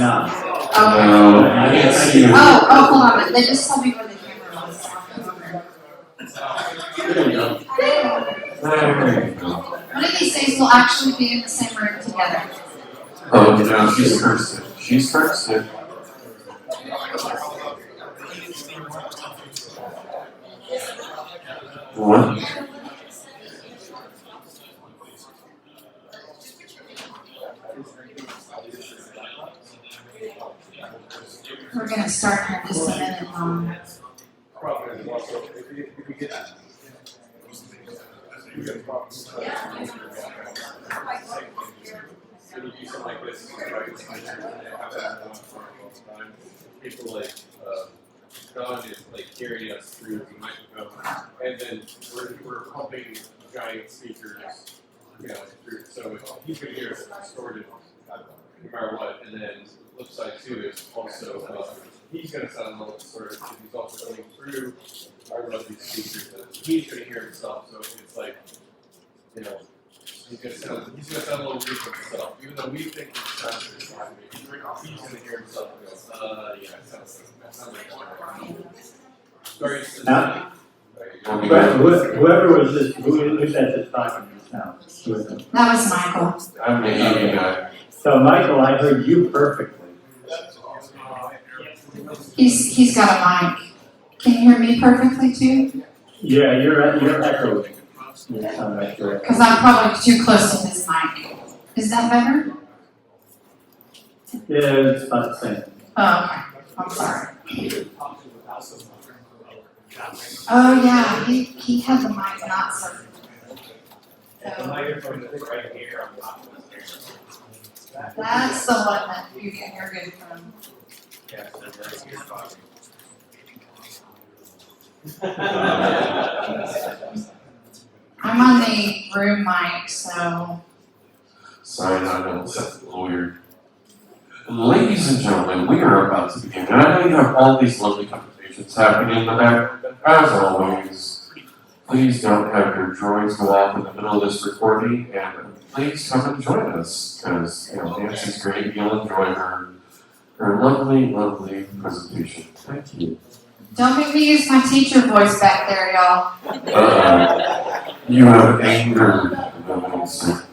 not. No, I can't see you. Oh, hold on. They just told me where the camera was. There you go. There you go. One of these days we'll actually be in the same room together. Oh, no, she's cursed it. She's cursed it. What? We're gonna start here in just a minute. People like Don is like carrying us through the microphone, and then we're pumping giant speakers, you know, through. So he can hear us distorted no matter what. And then the flip side too is also he's going to sound a little distorted because he's also going through our lovely speakers, and he's going to hear himself. So it's like, you know. He's gonna sound a little weak for himself, even though we think he sounds good. He's gonna hear himself and go, yeah, it sounds like Sorry, Now, there whoever was this, who said this talking just now? Who was it? That was Michael. I'm the easy guy. So Michael, I heard you perfectly. He's got a mic. Can you hear me perfectly too? Yeah, you're echoing. You sound like you're Because I'm probably too close to his mic. Is that better? Yeah, it's about the same. Oh, okay. I'm sorry. Oh yeah, he had the mic not so. That's the one that you can hear good from. I'm on the room mic, so. Sorry, I know it's a little weird. Ladies and gentlemen, we are about to begin. And I know you have all these lovely conversations happening in the back. As always, please don't have your droids go off in the middle of this recording, and please come and join us, because Nancy's great. You'll enjoy her lovely, lovely presentation. Thank you. Don't make me use my teacher voice back there, y'all. You have angered the minister.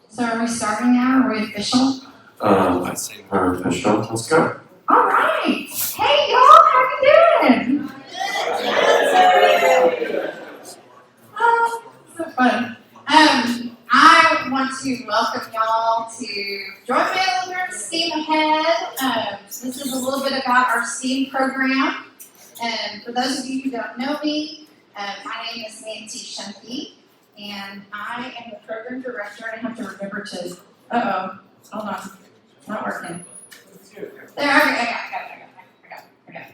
So are we starting now? Are we official? We're official. Let's go. All right. Hey, y'all. How you doing? Oh, so fun. I want to welcome y'all to Droidbuilders Steam Ahead. This is a little bit about our STEAM program. And for those of you who don't know me, my name is Nancy Schunke, and I am the program director. I have to remember to, hold on, it's not working. There, I got it.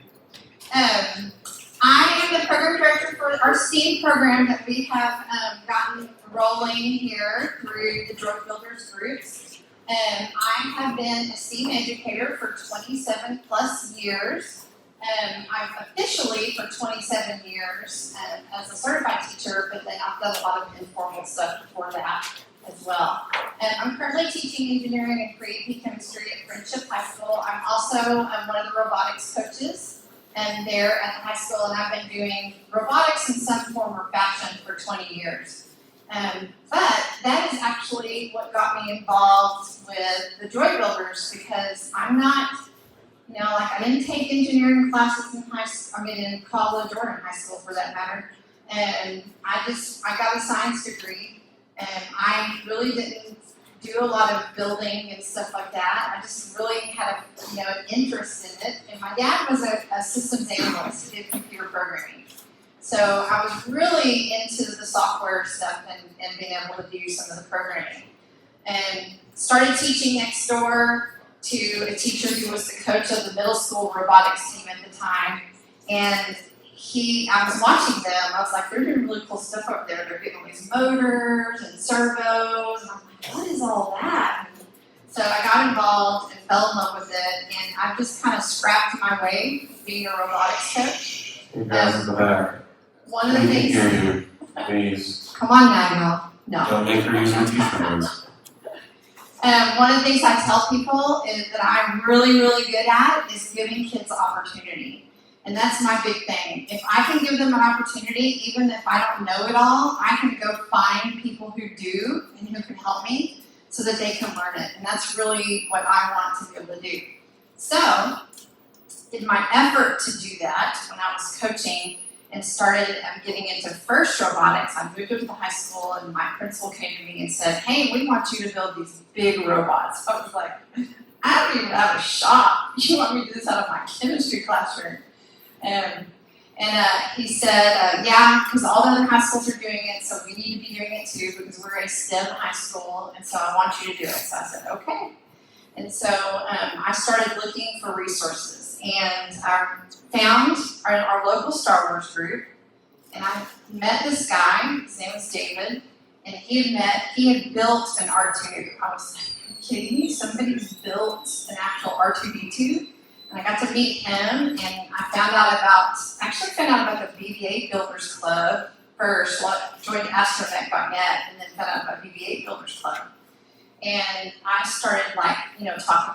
I am the program director for our STEAM program that we have gotten rolling here through the Droidbuilders groups. I have been a STEAM educator for 27 plus years. I've officially for 27 years as a certified teacher, but then I've done a lot of informal stuff before that as well. I'm currently teaching engineering and creative chemistry at Friendship High School. I'm also one of the robotics coaches there at the high school, and I've been doing robotics in some form or fashion for 20 years. But that is actually what got me involved with the Droidbuilders, because I'm not, I didn't take engineering classes in in college or in high school for that matter. And I got a science degree, and I really didn't do a lot of building and stuff like that. I just really had an interest in it. And my dad was a systems analyst. He did computer programming. So I was really into the software stuff and being able to do some of the programming. And started teaching next door to a teacher who was the coach of the middle school robotics team at the time. And I was watching them. I was like, they're doing really cool stuff up there. They're getting all these motors and servos. And I'm like, what is all that? And so I got involved and fell in love with it. And I've just kind of scrapped my way being a robotics coach. You guys in the back. One of the things. Hear you, please. Come on now, y'all. No. Don't make her use her t-shirts. One of the things I tell people is that I'm really, really good at is giving kids opportunity. And that's my big thing. If I can give them an opportunity, even if I don't know it all, I can go find people who do and who can help me so that they can learn it. And that's really what I want to be able to do. So, in my effort to do that, when I was coaching and started getting into FIRST robotics, I moved up to the high school and my principal came to me and said, hey, we want you to build these big robots. I was like, I don't even have a shop. You want me to do this out of my chemistry classroom? And he said, yeah, because all the other high schools are doing it, so we need to be doing it too because we're a STEM high school, and so I want you to do it. So I said, okay. And so I started looking for resources, and I found our local Star Wars group, and I met this guy. His name was David, and he had built an R2. I was like, are you kidding me? Somebody's built an actual R2D2? And I got to meet him, and I found out about the BB-8 Builders Club first, joined astronet.net, and then found out about BB-8 Builders Club. And I started talking to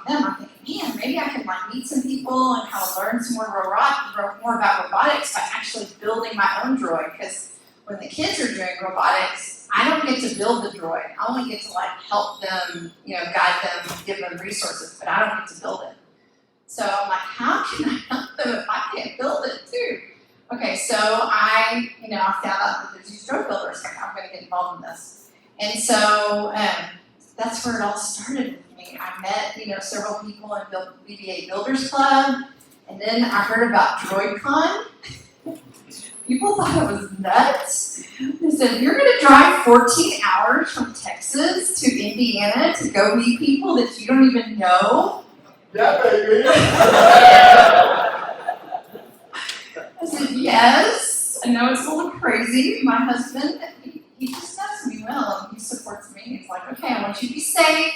them. I'm thinking, man, maybe I can meet some people and how to learn some more about robotics by actually building my own droid. Because when the kids are doing robotics, I don't get to build the droid. I only get to help them, guide them, give them resources, but I don't get to build it. So I'm like, how can I help them if I can't build it too? Okay, so I found out that there's these Droidbuilders. Like, I'm going to get involved in this. And so that's where it all started with me. I met, several people and built BB-8 Builders Club. And then I heard about Droid Con. People thought it was nuts. They said, you're going to drive 14 hours from Texas to Indiana to go meet people that you don't even know? Yeah, baby. I said, yes. I know it's a little crazy. My husband, he just knows me well, and he supports me. He's like, okay, I want you to be safe.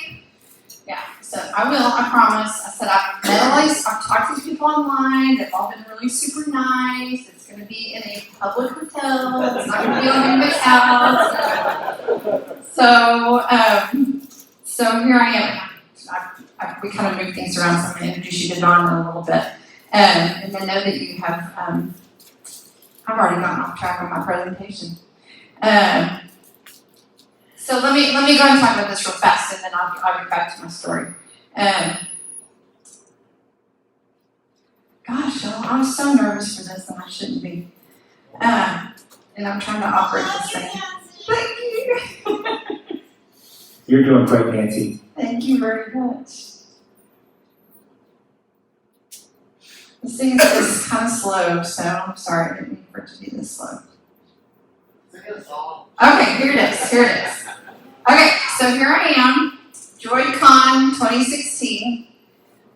Yeah, so I will, I promise. I said, I've talked to people online. They've all been really super nice. It's going to be in a public hotel. It's not going to be on anybody's house. So here I am. We kind of move things around, so I'm going to introduce you to Dawn in a little bit. And then know that you have, I've already gotten off track on my presentation. So let me go ahead and talk about this real fast, and then I'll get back to my story. Gosh, I'm so nervous for this, and I shouldn't be. And I'm trying to operate this thing. Thank you. You're doing great, Nancy. Thank you very much. This thing is kind of slow, so I'm sorry, I didn't mean for it to be this slow. Okay, here it is. Okay, so here I am, Droid Con 2016.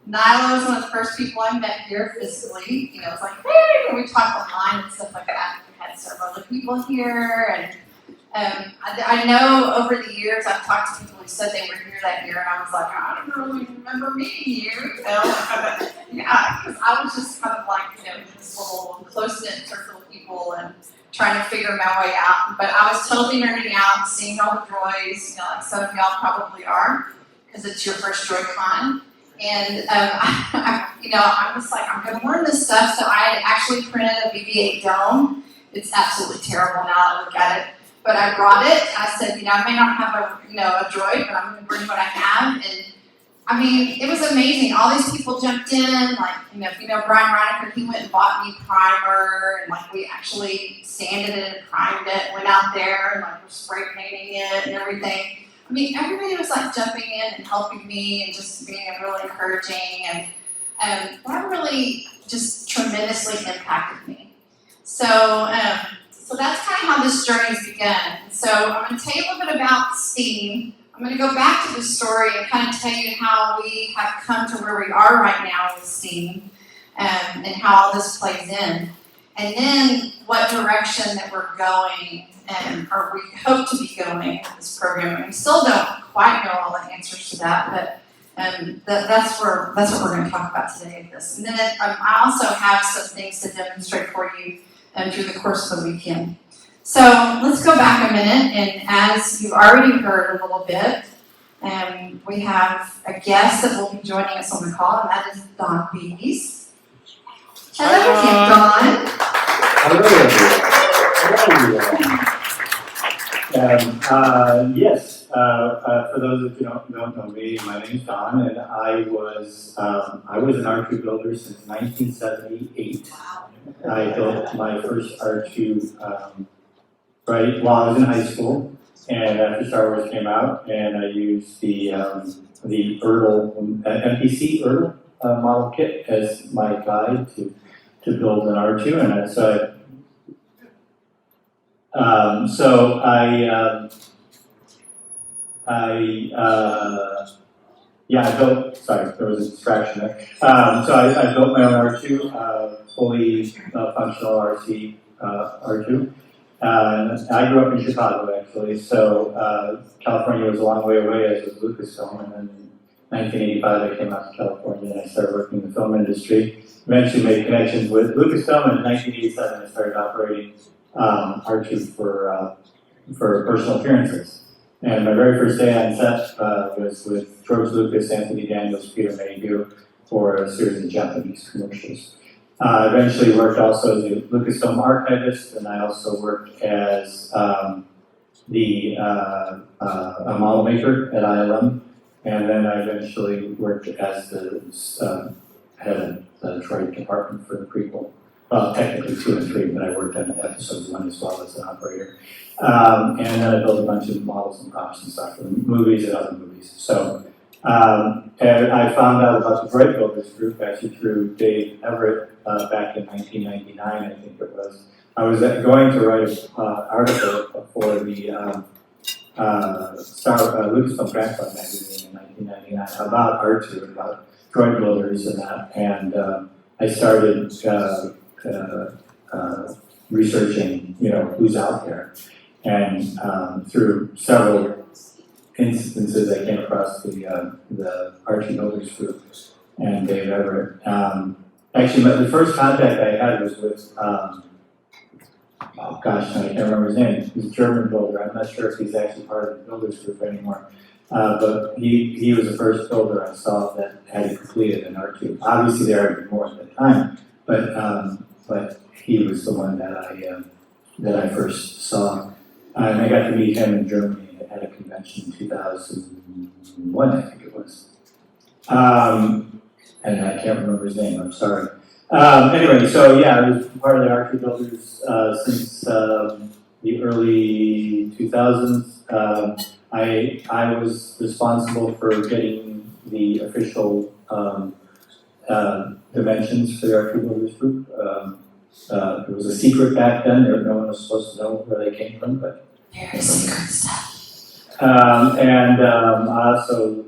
Nyla was one of the first people I met here physically. It's like, hey, we talked online and stuff like that. We had several other people here, and I know over the years I've talked to people who said they were here that year, and I was like, I don't really remember meeting you. Yeah, because I was just kind of this little close-knit circle of people and trying to figure my way out. But I was totally nerding out, seeing all the droids, like some of y'all probably are, because it's your first Droid Con. And I was like, I'm going to learn this stuff. So I had actually printed a BB-8 dome. It's absolutely terrible now that I look at it. But I brought it. I said, I may not have a droid, but I'm going to bring what I have. And I mean, it was amazing. All these people jumped in. If you know Brian Reinecker, he went and bought me primer, and we actually sanded it and primed it. Went out there and we're spray painting it and everything. I mean, everybody was jumping in and helping me and just being really encouraging, and that really just tremendously impacted me. So that's kind of how this journey's begun. So I'm going to tell you a little bit about STEAM. I'm going to go back to the story and kind of tell you how we have come to where we are right now with STEAM, and how all this plays in. And then what direction that we're going, or we hope to be going with this program. And we still don't quite know all the answers to that, but that's what we're going to talk about today with this. And then I also have some things to demonstrate for you through the course of the weekend. So let's go back a minute, and as you've already heard a little bit, we have a guest that will be joining us on the call, and that is Don Bees. Hello again, Don. Hello, yes, for those of you who don't know me, my name's Don, and I was an R2 builder since 1978. I built my first R2 right while I was in high school, and after Star Wars came out, and I used the MPC Ertl model kit as my guide to build an R2, and I built, sorry, there was a distraction there. I built my own R2, fully functional RC R2. I grew up in Chicago, actually, so California was a long way away, as was Lucasfilm, and then in 1985 I came out to California and I started working in the film industry. Eventually made connections with Lucasfilm, and in 1987 I started operating R2 for personal appearances. And my very first day on set was with George Lucas, Anthony Daniels, Peter Mayhew for a series of Japanese commercials. I eventually worked also as a Lucasfilm archivist, and I also worked as a model maker at ILM, and then I eventually worked as the head of the Droid department for the prequel. Well, technically 2 and 3, but I worked on episode 1 as well as an operator. And then I built a bunch of models and props and stuff for movies and other movies. So, and I found out about the Droidbuilders group actually through Dave Everett back in 1999, I think it was. I was going to write an article for the Lucasfilm Grant Club magazine in 1999 about R2 and about Droidbuilders and that, and I started researching, who's out there, and through several instances I came across the R2 Builders group and Dave Everett. Actually, the first contact I had was with, I can't remember his name. He's a German builder. I'm not sure if he's actually part of the Builders group anymore. But he was the first builder I saw that had completed an R2. Obviously, there had been more at the time, but he was the one that I first saw. And I got to meet him in Germany at a convention in 2001, I think it was. And I can't remember his name, I'm sorry. Anyway, so yeah, I was part of the R2 Builders since the early 2000s. I was responsible for getting the official dimensions for the R2 Builders group. It was a secret back then. No one was supposed to know where they came from, but Very secret stuff. and I also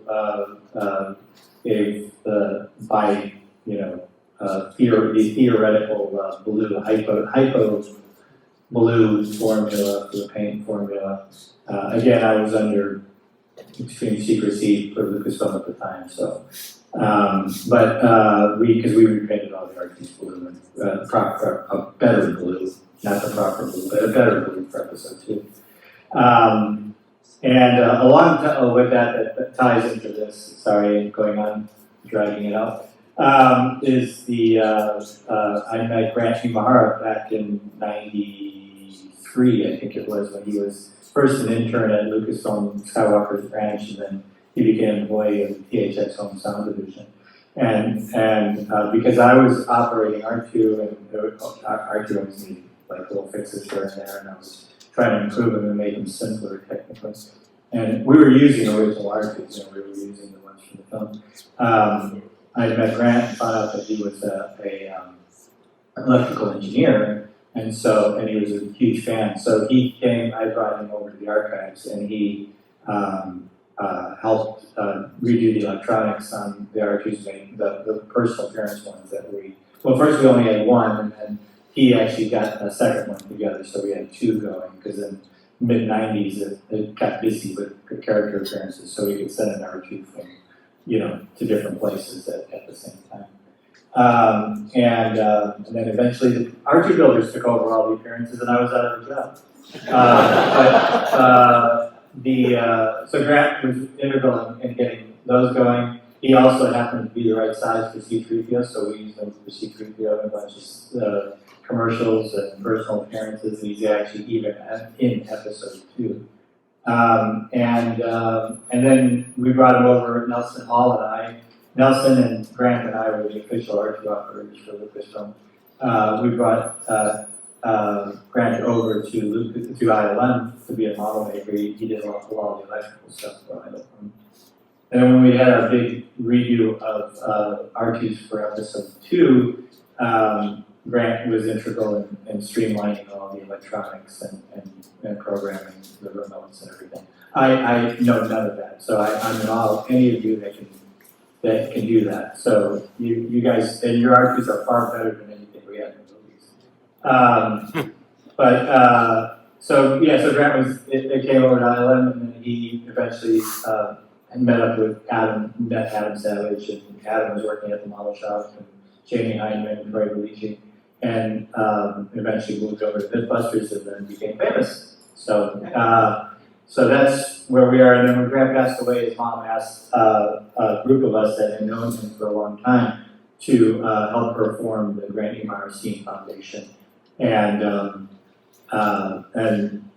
gave the theoretical blue hypo blue formula for the paint formula. Again, I was under extreme secrecy for Lucasfilm at the time, so. Because we repainted all the RTs blue and a better blue, not the proper blue, but a better blue for episode 2. Along with that ties into this, sorry, going on, dragging it out, is I met Grant Imahara back in '93, I think it was, when he was first an intern at Lucasfilm Skywalker's Ranch, and then he became an employee of the THX Home Sound Division. And because I was operating R2, and R2 always needed like little fixes here and there, and I was trying to improve them and make them simpler technically. And we were using original R2s, we were using the ones from the film. I met Grant and found out that he was a electrical engineer, and he was a huge fan. So he came, I brought him over to the archives, and he helped redo the electronics on the R2s, the personal appearance ones that first we only had one, and then he actually got a second one together, so we had 2 going, because in the mid-90s it got busy with character appearances, so we could send an R2 from, to different places at the same time. And then eventually the R2 builders took over all the appearances and I was out of a job. So Grant was integral in getting those going. He also happened to be the right size for C3PO, so we used him for C3PO and a bunch of commercials and personal appearances. He's actually even in episode 2. And then we brought him over, Nelson Hall and I. Nelson and Grant and I were the official R2 operators for Lucasfilm. We brought Grant over to ILM to be a model maker. He did a lot of the electrical stuff for ILM. And then when we had our big redo of R2s for episode 2, Grant was integral in streamlining all the electronics and programming the remotes and everything. I know none of that, so I'm in awe of any of you that can do that. So you guys, and your R2s are far better than anything we had in the movies. So Grant it came over to ILM, and then he eventually met up with met Adam Savage, and Adam was working at the model shop, and Jamie Heineman and Troy Belici, and eventually moved over to Mythbusters and then became famous. So that's where we are. And then when Grant passed away, his mom asked a group of us that had known him for a long time to help her form the Grant Niemeyer Steam Foundation. And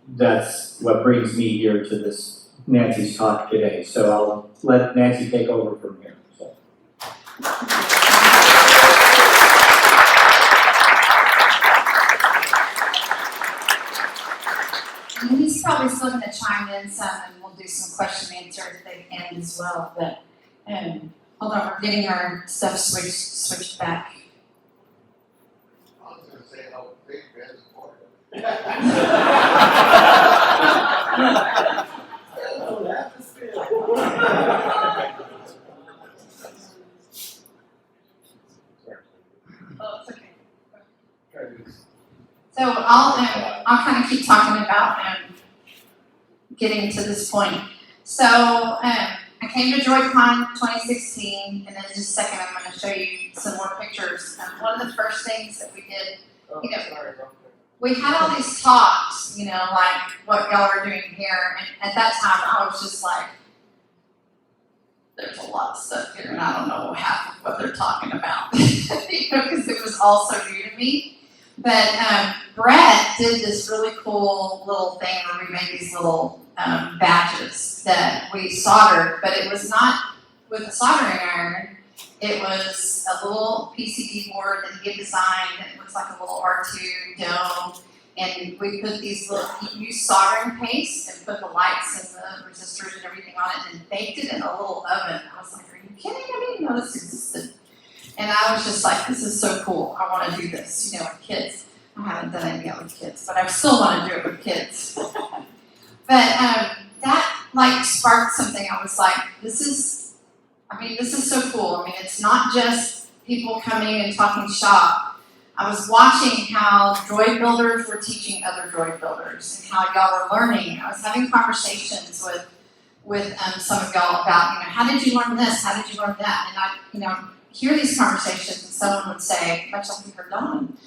that's what brings me here to this Nancy's talk today. So I'll let Nancy take over from here. So. And he's probably still going to chime in some, and we'll do some question and answer at the end as well. But hold on, we're getting our stuff switched back. I was going to say how big Ben's part of it. Oh, it's okay. So I'll kind of keep talking about getting to this point. So I came to Droid Con 2016, and then in just a second I'm going to show you some more pictures. One of the first things that we did, we had all these talks, like what y'all are doing here, and at that time I was just like, there's a lot of stuff here, and I don't know half of what they're talking about, because it was all so new to me. But Brett did this really cool little thing where we made these little badges that we soldered, but it was not with a soldering iron. It was a little PCB board that he had designed that looks like a little R2 dome. And we put these little, he used soldering paste and put the lights and the resistors and everything on it and baked it in a little oven. I was like, are you kidding? I didn't know this existed. And I was just like, this is so cool. I want to do this, with kids. I haven't done any yet with kids, but I still want to do it with kids. But that sparked something. I was like, this is so cool. It's not just people coming and talking shop. I was watching how droid builders were teaching other droid builders and how y'all were learning. I was having conversations with some of y'all about, how did you learn this? How did you learn that? And I, hear these conversations and someone would say, much like you heard Dawn,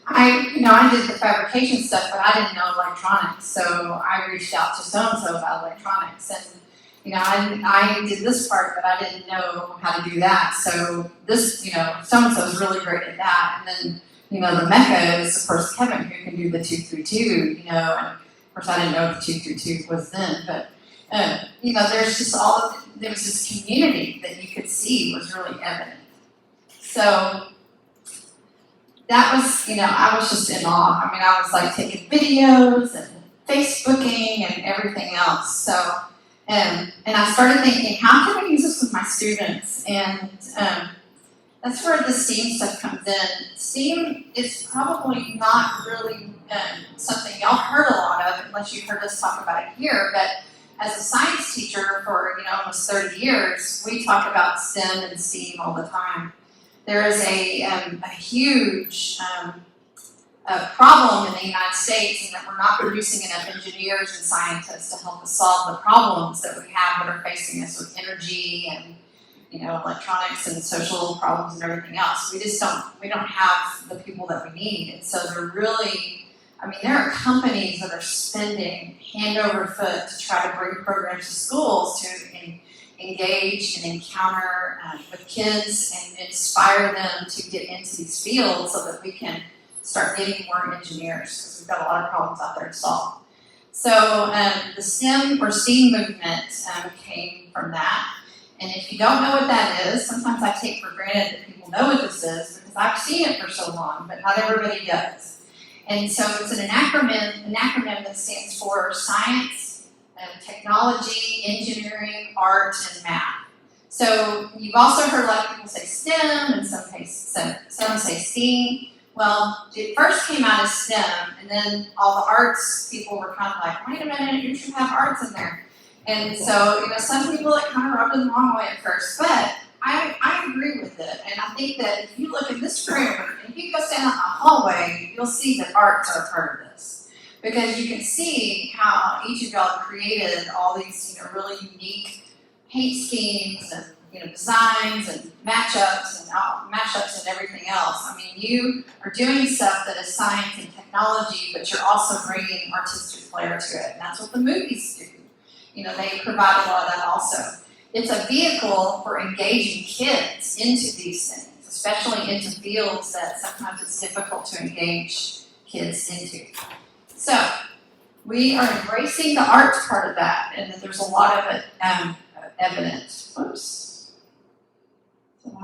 I did the fabrication stuff, but I didn't know electronics. So I reached out to so-and-so about electronics. And, I did this part, but I didn't know how to do that. So this, so-and-so is really great at that. And then, the mecha is, of course, Kevin, who can do the 232, and of course I didn't know what the 232 was then, but, there's just there was this community that you could see was really evident. So that was, I was just in awe. I was like taking videos and Facebooking and everything else. So, and I started thinking, how can I use this with my students? And that's where the STEAM stuff comes in. STEAM is probably not really something y'all heard a lot of, unless you heard us talk about it here. But as a science teacher for almost 30 years, we talk about STEM and STEAM all the time. There is a huge problem in the United States, in that we're not producing enough engineers and scientists to help us solve the problems that we have that are facing us with energy and electronics and social problems and everything else. We don't have the people that we need. And so there are companies that are spending hand over foot to try to bring programs to schools to engage and encounter with kids and inspire them to get into these fields so that we can start getting more engineers, because we've got a lot of problems out there to solve. So the STEM or STEAM movement came from that. And if you don't know what that is, sometimes I take for granted that people know what this is because I've seen it for so long, but not everybody does. And so it's an acronym that stands for science, technology, engineering, art, and math. So you've also heard a lot of people say STEM and some say STEAM. Well, it first came out as STEM, and then all the arts people were kind of like, wait a minute, you should have arts in there. And so, some people it kind of rubbed them the wrong way at first, but I agree with it. And I think that if you look in this room, and if you go stand out in the hallway, you'll see that arts are part of this. Because you can see how each of y'all created all these, really unique paint schemes and, designs and mashups and everything else. I mean, you are doing stuff that is science and technology, but you're also bringing artistic flair to it. And that's what the movies do. They provide a lot of that also. It's a vehicle for engaging kids into these things, especially into fields that sometimes it's difficult to engage kids into. So, we are embracing the arts part of that, and there's a lot of it evident. Oops.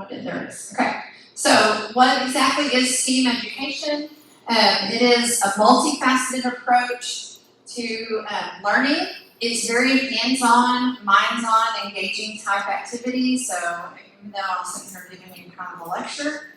There it is. Okay. So, what exactly is STEAM education? It is a multifaceted approach to learning. It's very hands-on, minds-on, engaging type activity. So even though I'm sitting here giving you kind of a lecture,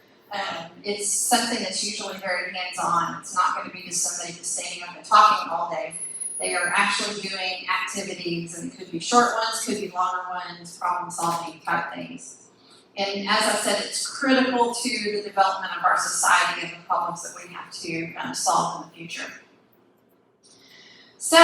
it's something that's usually very hands-on. It's not going to be just somebody just standing up and talking all day. They are actually doing activities, and it could be short ones, could be longer ones, problem-solving type things. And as I said, it's critical to the development of our society and the problems that we have to solve in the future. So,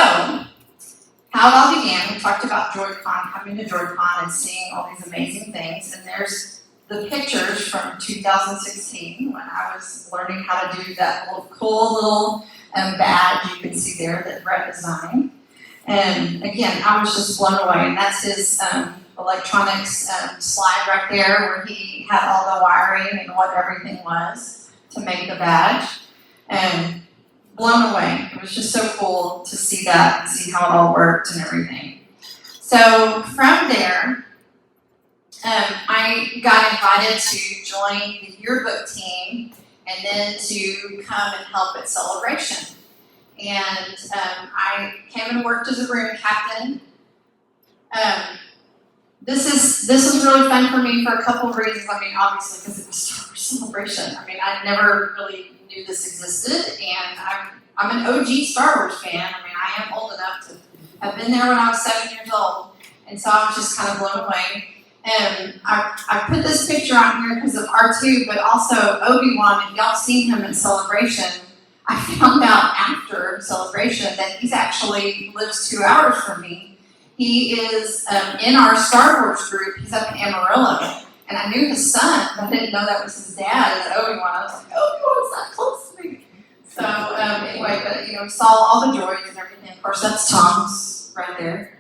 how it all began, we talked about Droid Con, coming to Droid Con and seeing all these amazing things. And there's the pictures from 2016 when I was learning how to do that cool little badge you can see there that Brett designed. And again, I was just blown away. And that's his electronics slide right there where he had all the wiring and what everything was to make the badge. And blown away. It was just so cool to see that and see how it all worked and everything. So from there, I got invited to join the yearbook team and then to come and help at Celebration. And I came and worked as a room captain. This was really fun for me for a couple of reasons. I mean, obviously because it was Star Wars Celebration. I mean, I never really knew this existed, and I'm an OG Star Wars fan. I mean, I am old enough to have been there when I was 7 years old, and so I was just kind of blown away. And I put this picture on here because of R2, but also Obi-Wan, if y'all seen him in Celebration, I found out after Celebration that he's actually lives 2 hours from me. He is in our Star Wars group. He's up in Amarillo. And I knew his son, but I didn't know that was his dad, and Obi-Wan. I was like, Obi-Wan's that close to me. So anyway, but we saw all the droids and everything. Of course, that's Tom's right there,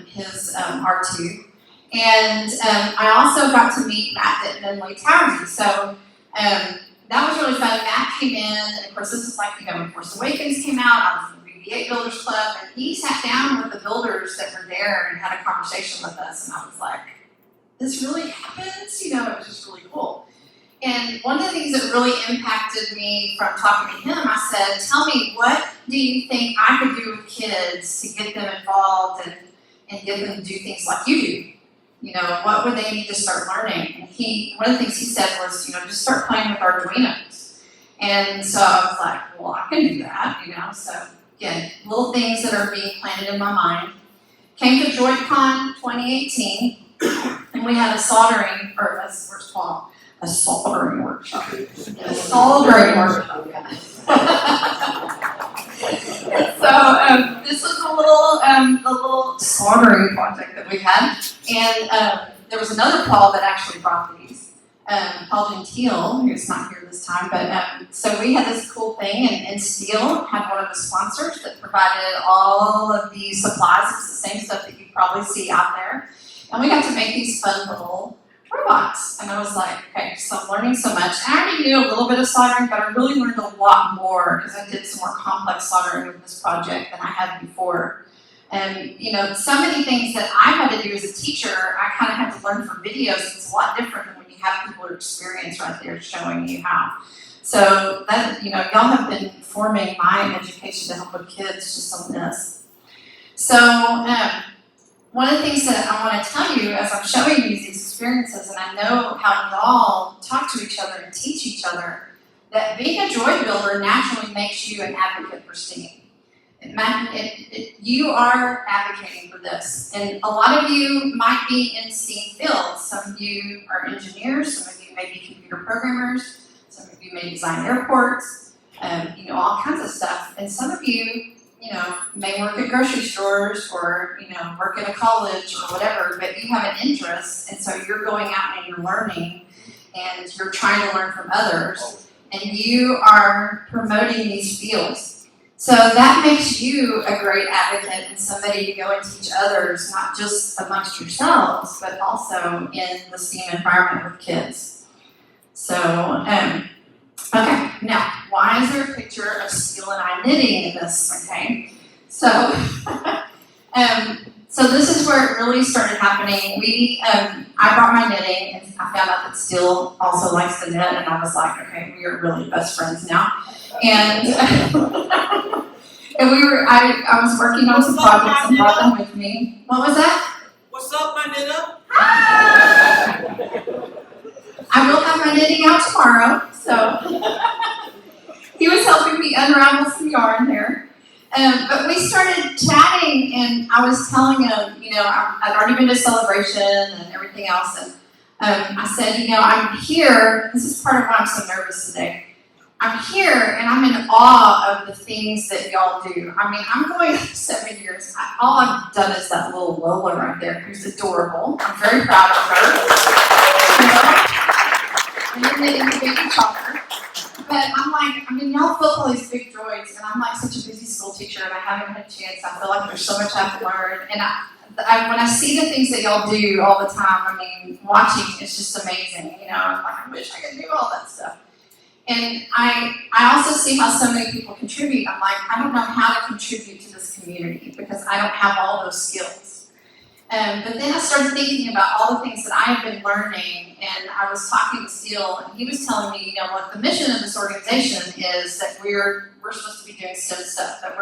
his R2. And I also got to meet Matt Ditton and Lee Towersy. So that was really fun. Matt came in, and of course, this is like, when Force Awakens came out. I was in the BB-8 Builders Club, and he sat down with the builders that were there and had a conversation with us, and I was like, this really happens? It was just really cool. And one of the things that really impacted me from talking to him, I said, tell me, what do you think I could do with kids to get them involved and get them to do things like you do? What would they need to start learning? And one of the things he said was, just start playing with Arduinos. And so I was like, well, I can do that, So again, little things that are being planted in my mind. Came to Droid Con 2018. And we had a soldering workshop. A soldering workshop, yeah. So this was a little soldering project that we had, and there was another Paul that actually brought these. Paul Gentile, who's not here this time, but so we had this cool thing, and Steel had one of the sponsors that provided all of the supplies. It's the same stuff that you probably see out there. And we got to make these fun little robots. And I was like, okay, so I'm learning so much. And I already knew a little bit of soldering, but I really learned a lot more because I did some more complex soldering with this project than I had before. And, you know, so many things that I had to do as a teacher, I kind of had to learn from videos. It's a lot different than when you have people with experience right there showing you how. So that, you know, y'all have been forming my education to help with kids just on this. So, one of the things that I want to tell you as I'm showing you these experiences, and I know how y'all talk to each other and teach each other, that being a droid builder naturally makes you an advocate for STEAM. You are advocating for this, and a lot of you might be in STEAM fields. Some of you are engineers, some of you may be computer programmers, some of you may design airports, you know, all kinds of stuff, and some of you, you know, may work at grocery stores or, you know, work at a college or whatever, but you have an interest, and so you're going out and you're learning, and you're trying to learn from others, and you are promoting these fields. So that makes you a great advocate and somebody to go and teach others, not just amongst yourselves, but also in the STEAM environment with kids. So, okay, now, why is there a picture of Steele and I knitting in this, okay? So, so this is where it really started happening. I brought my knitting, and I found out that Steele also likes to knit, and I was like, okay, we are really best friends now. And, and I was working on some projects and brought them with me. What was that? What's up, my nigga? I will have my knitting out tomorrow, so he was helping me unravel some yarn there. But we started chatting, and I was telling him, you know, I'd already been to Celebration and everything else, and I said, you know, I'm here. This is part of why I'm so nervous today. I'm here, and I'm in awe of the things that y'all do. I mean, I'm going 7 years. All I've done is that little Lola right there, who's adorable. I'm very proud of her. And then knitting the baby chopper. But I'm like, I mean, y'all flip all these big droids, and I'm like such a busy school teacher, and I haven't had a chance. I feel like there's so much I have to learn. And when I see the things that y'all do all the time, I mean, watching is just amazing. You know, I'm like, I wish I could do all that stuff. And I also see how so many people contribute. I'm like, I don't know how to contribute to this community because I don't have all those skills. But then I started thinking about all the things that I have been learning, and I was talking to Steele, and he was telling me, you know, what the mission of this organization is that we're supposed to be doing STEM stuff, that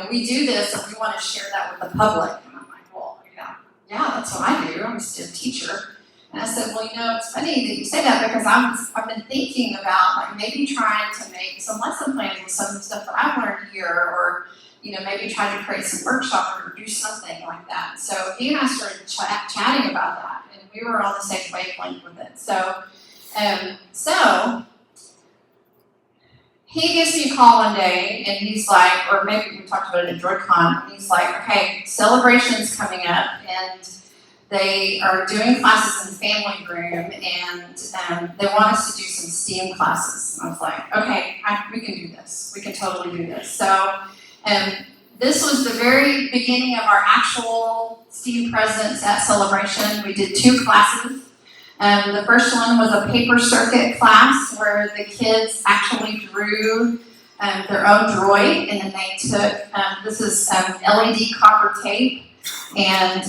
we do this and we want to share that with the public. And I'm like, well, you know, yeah, that's what I do. I'm a STEM teacher. And I said, well, you know, it's funny that you say that because I've been thinking about like maybe trying to make some lesson plans with some of the stuff that I've learned here, or, you know, maybe try to create some workshops or do something like that. So he and I started chatting about that, and we were on the same wavelength with it. So he gives me a call one day, and he's like, or maybe we talked about it at Droid Con, and he's like, okay, Celebration's coming up, and they are doing classes in the family room, and they want us to do some STEAM classes. And I was like, okay, we can do this. We can totally do this. So this was the very beginning of our actual STEAM presence at Celebration. We did 2 classes. The first one was a paper circuit class where the kids actually drew their own droid, and then they took, this is LED copper tape, and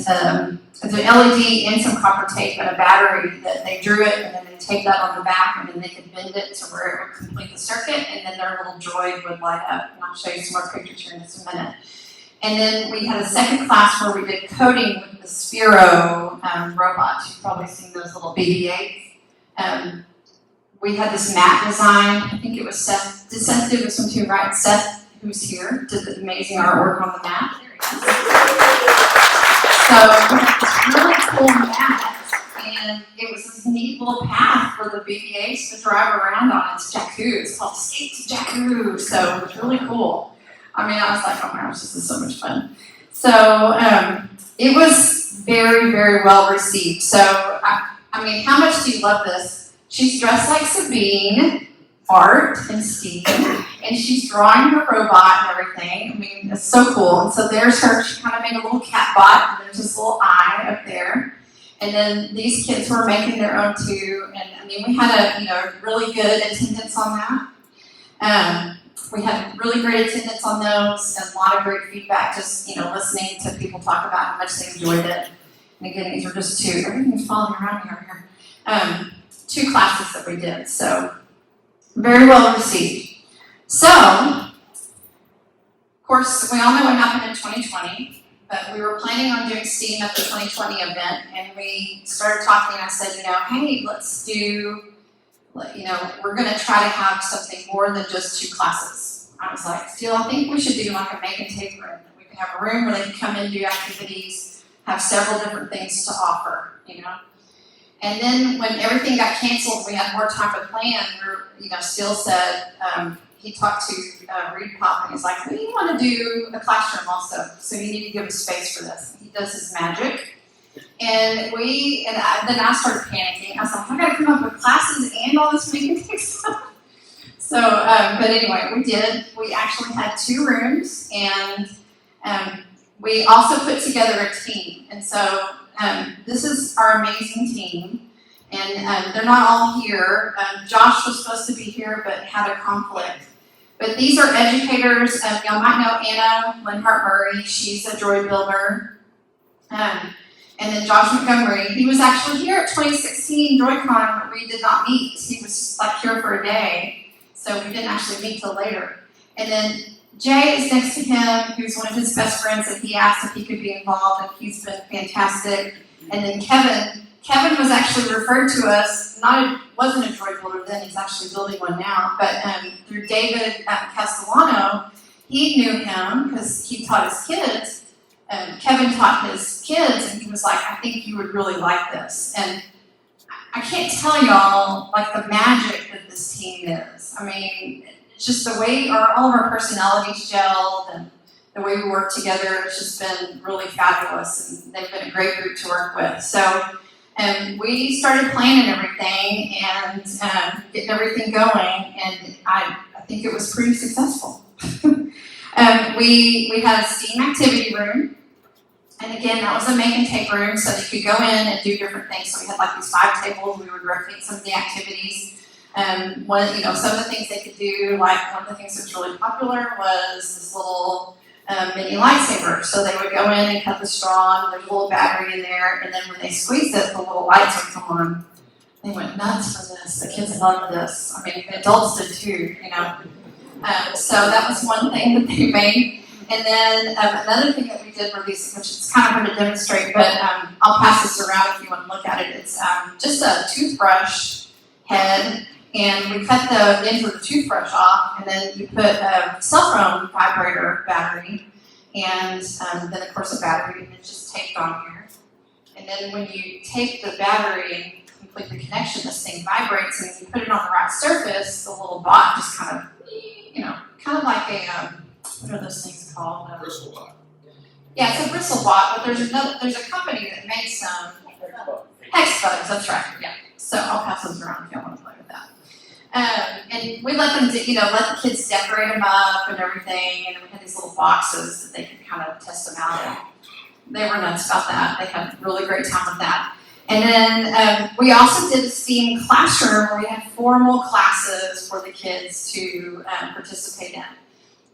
the LED and some copper tape and a battery that they drew it, and then they taped that on the back, and then they could bend it to where it would complete the circuit, and then their little droid would light up. And I'll show you some more pictures here in just a minute. And then we had a second class where we did coding with the Spiro robots. You've probably seen those little BB-8s. We had this mat design. I think it was Seth. Did Seth do this one too, right? Seth, who's here, did the amazing artwork on the mat. There he is. So we had this really cool mat, and it was this neat little path for the BB-8s to drive around on. It's Jakku. It's called Escape to Jakku. So it was really cool. I mean, I was like, oh my gosh, this is so much fun. So it was very, very well received. So, I mean, how much do you love this? She's dressed like Sabine, Art, and Steve, and she's drawing her robot and everything. I mean, it's so cool. And so there's her. She kind of made a little cat bot, and there's this little eye up there. And then these kids were making their own too. And I mean, we had a really good attendance on that. We had really great attendance on those and a lot of great feedback, just, listening to people talk about how much they enjoyed it. And again, these were just two, everything's falling around me over here. 2 classes that we did, so very well received. So, of course, we all know what happened in 2020, but we were planning on doing STEAM at the 2020 event, and we started talking, and I said, hey, let's do, we're going to try to have something more than just 2 classes. I was like, still, I think we should do like a make and take room. We can have a room where they can come in and do activities, have several different things to offer, And then when everything got canceled, we had more time to plan. Steele said, he talked to Reed Pop, and he's like, we want to do a classroom also, so you need to give us space for this. He does his magic. And then I started panicking. I was like, I gotta come up with classes and all this making stuff. So, but anyway, we did. We actually had 2 rooms, and we also put together a team. And so this is our amazing team, and they're not all here. Josh was supposed to be here, but had a conflict. But these are educators. Y'all might know Anna Linhart Murray. She's a Droid Builder. And then Josh Montgomery, he was actually here at 2016 Droid Con, but we did not meet. He was like here for a day, so we didn't actually meet till later. And then Jay is next to him, who's one of his best friends, and he asked if he could be involved, and he's been fantastic. And then Kevin was actually referred to us, wasn't a Droid Builder then, he's actually building one now, but through David Castellano. He knew him because he taught his kids. Kevin taught his kids, and he was like, I think you would really like this. And I can't tell y'all, like, the magic that this team is. I mean, it's just the way all of our personalities gelled, and the way we work together, it's just been really fabulous, and they've been a great group to work with. So we started planning everything and getting everything going, and I think it was pretty successful. We had a STEAM activity room, and again, that was a make and take room, so you could go in and do different things. So we had like these 5 tables. We would rotate some of the activities. Some of the things they could do, like one of the things that was really popular was this little mini lightsaber. So they would go in and cut the straw, and there's a little battery in there, and then when they squeezed it, the little lights would come on. They went nuts for this. The kids loved this. I mean, the adults did too, So that was one thing that they made. And then another thing that we did were these, which is kind of hard to demonstrate, but I'll pass this around if you want to look at it. It's just a toothbrush head, and we cut the ends of the toothbrush off, and then you put a cell phone vibrator battery, and then of course a battery, and it's just taped on here. And then when you tape the battery and complete the connection, this thing vibrates, and when you put it on the right surface, the little bot just kind of, kind of like a, what are those things called? Bristle bot. Yeah, it's a bristle bot, but there's a company that makes some hex bugs, that's right, yeah. So I'll pass those around if y'all want to play with that. And we let them, let the kids decorate them up and everything, and we had these little boxes that they could kind of test them out in. They were nuts about that. They had a really great time with that. And then we also did a STEAM classroom where we had formal classes for the kids to participate in.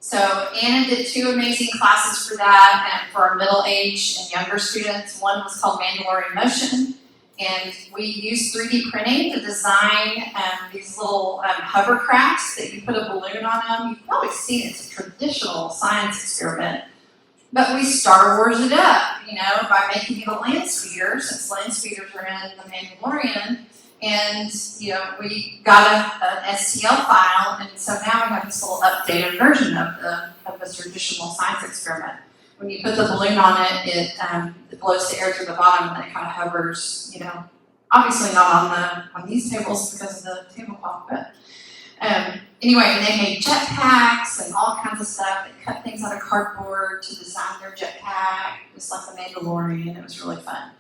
So Anna did 2 amazing classes for that, for our middle-aged and younger students. One was called Mandalorian Motion, and we used 3D printing to design these little hovercrafts that you put a balloon on them. You've probably seen it. It's a traditional science experiment. But we Star Wars it up, by making it a land speeder, since land speeders are in the Mandalorian. And, we got an STL file, and so now we have this little updated version of a traditional science experiment. When you put the balloon on it, it blows the air through the bottom, and then it kind of hovers, obviously not on these tables because of the tablecloth, but Anyway, and they made jetpacks and all kinds of stuff. They cut things out of cardboard to design their jetpack, just like the Mandalorian. It was really fun.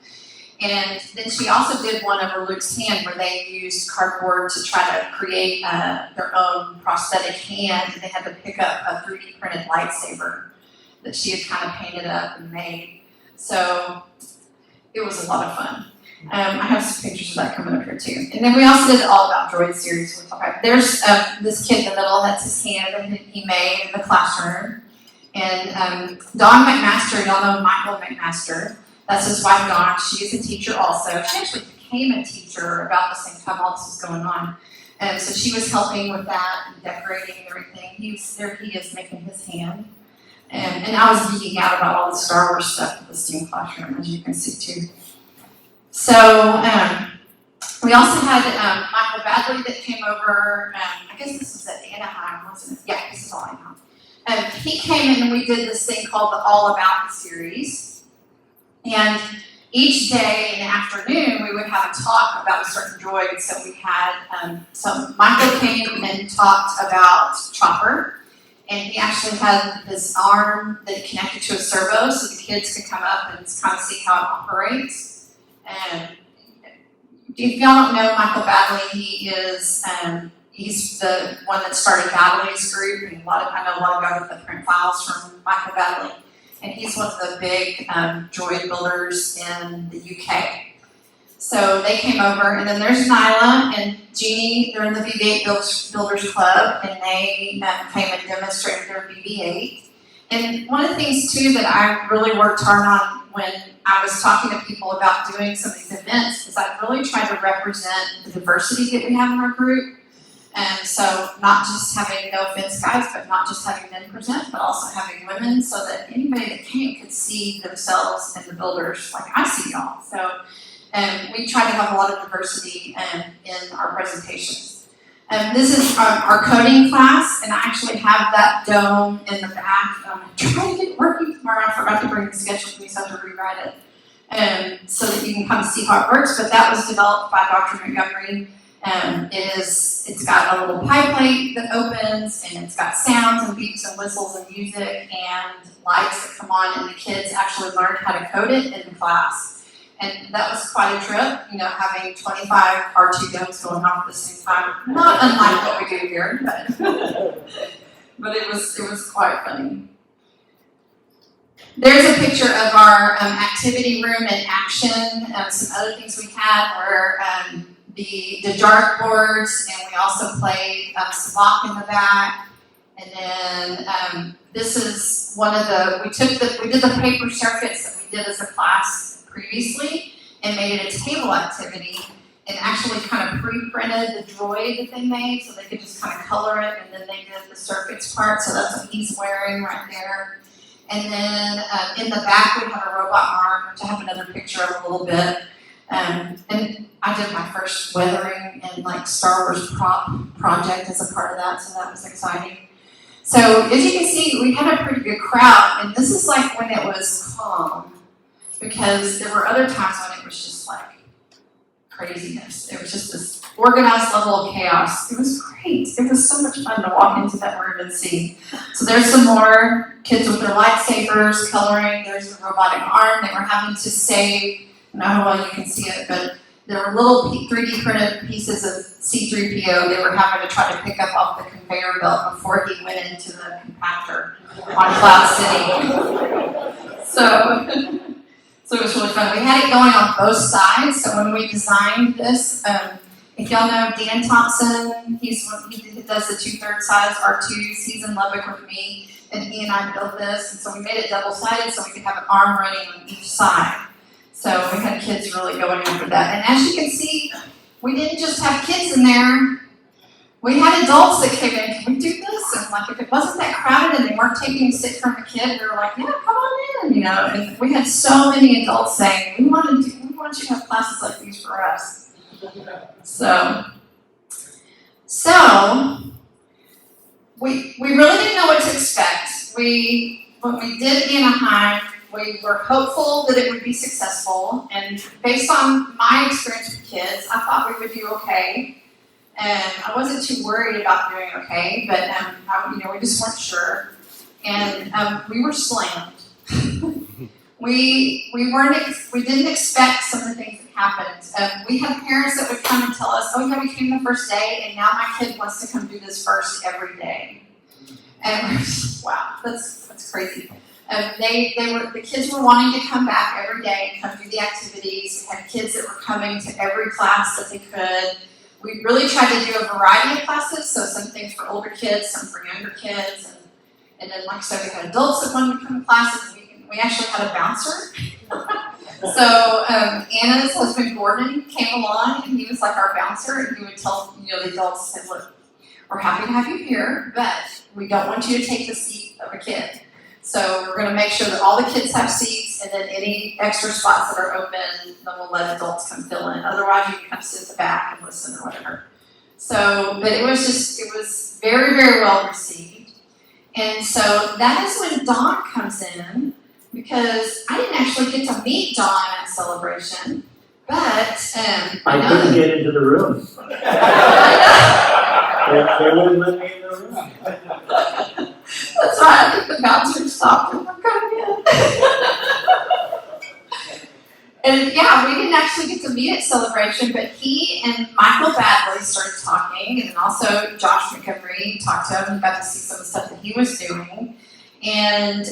And then she also did one over Luke's hand where they used cardboard to try to create their own prosthetic hand. And they had to pick up a 3D printed lightsaber that she had kind of painted up and made. So it was a lot of fun. I have some pictures of that coming up here too. And then we also did the All About Droid series. We'll talk about. There's this kid in the middle, that's his hand that he made in the classroom. And Dawn McMaster, y'all know Michael McMaster. That's his wife Dawn. She is a teacher also. She actually became a teacher about the same time all this was going on. And so she was helping with that and decorating and everything. There he is making his hand. And I was geeking out about all the Star Wars stuff at the STEAM classroom, as you can see too. So we also had Michael Badley that came over. I guess this was at Anaheim, wasn't it? Yeah, this is all Anaheim. He came in and we did this thing called the All About series. And each day in the afternoon, we would have a talk about a certain droid. So we had Michael came and talked about Chopper. And he actually had this arm that connected to a servo so the kids could come up and kind of see how it operates. And if y'all don't know Michael Badley, he is he's the one that started Badley's group, and I know a lot of y'all get the print files from Michael Badley. And he's one of the big droid builders in the UK. So they came over, and then there's Nyla and Jeannie. They're in the BB-8 Builders Club, and they came and demonstrated their BB-8. And one of the things, too, that I really worked hard on when I was talking to people about doing some of these events is I really tried to represent the diversity that we have in our group. And so not just having, no offense, guys, but not just having men present, but also having women so that anybody that came could see themselves in the builders like I see y'all. So we try to have a lot of diversity in our presentations. This is our coding class, and I actually have that dome in the back. I'm trying to get it working tomorrow. I forgot to bring the sketch with me, so I have to rewrite it. So that you can kind of see how it works, but that was developed by Dr. Montgomery. It's got a little pie plate that opens, and it's got sounds and beeps and whistles and music and lights that come on, and the kids actually learned how to code it in the class. And that was quite a trip, having 25 R2 domes going off at the same time. Not unlike what we do here, but it was quite funny. There's a picture of our activity room in action. Some other things we had were the dartboards, and we also played Savak in the back. And then this is one of we did the paper circuits that we did as a class previously and made it a table activity and actually kind of pre-printed the droid that they made so they could just kind of color it, and then they did the circuits part, so that's what he's wearing right there. And then in the back we have a robot arm, which I have another picture of a little bit. And I did my first weathering and Star Wars prop project as a part of that, so that was exciting. So as you can see, we had a pretty good crowd, and this is when it was calm, because there were other times when it was just craziness. It was just this organized level of chaos. It was great. It was so much fun to walk into that room and see. So there's some more kids with their lightsabers coloring. There's the robotic arm. They were having to save, I don't know how well you can see it, but there were little 3D printed pieces of C-3PO they were having to try to pick up off the conveyor belt before he went into the compactor on Cloud City. So it was really fun. We had it going on both sides. So when we designed this, if y'all know Dan Thompson, he does the 2/3 size R2s. He's in Lubbock with me, and he and I built this. And so we made it double-sided so we could have an arm running on each side. So we had kids really going after that. And as you can see, we didn't just have kids in there. We had adults that came in, can we do this? And if it wasn't that crowded and they weren't taking a sit from a kid, we were like, yeah, come on in, And we had so many adults saying, we want you to have classes like these for us. So we really didn't know what to expect. When we did Anaheim, we were hopeful that it would be successful, and based on my experience with kids, I thought we would do okay. I wasn't too worried about doing okay, but we just weren't sure, and we were slammed. we didn't expect some of the things that happened. We had parents that would come and tell us, "Oh yeah, we came the first day, and now my kid wants to come do this first every day." And we're just, wow, that's crazy. The kids were wanting to come back every day and come do the activities. We had kids that were coming to every class that they could. We really tried to do a variety of classes, so some things for older kids, some for younger kids, and then like I said, we had adults that wanted to come to classes. We actually had a bouncer. So Anna's husband Gordon came along, and he was like our bouncer, and he would tell the adults, said, "Look, we're happy to have you here, but we don't want you to take the seat of a kid. So we're going to make sure that all the kids have seats, and then any extra spots that are open, then we'll let adults come fill in. Otherwise, you can come sit at the back and listen or whatever." So, but it was very, very well received. And so that is when Dawn comes in, because I didn't actually get to meet Dawn at Celebration, but I couldn't get into the room. They wouldn't let me in the room. That's right, I think the bouncer stopped him from coming in. And yeah, we didn't actually get to meet at Celebration, but he and Michael Badley started talking, and then also Josh Montgomery talked to him and got to see some of the stuff that he was doing. And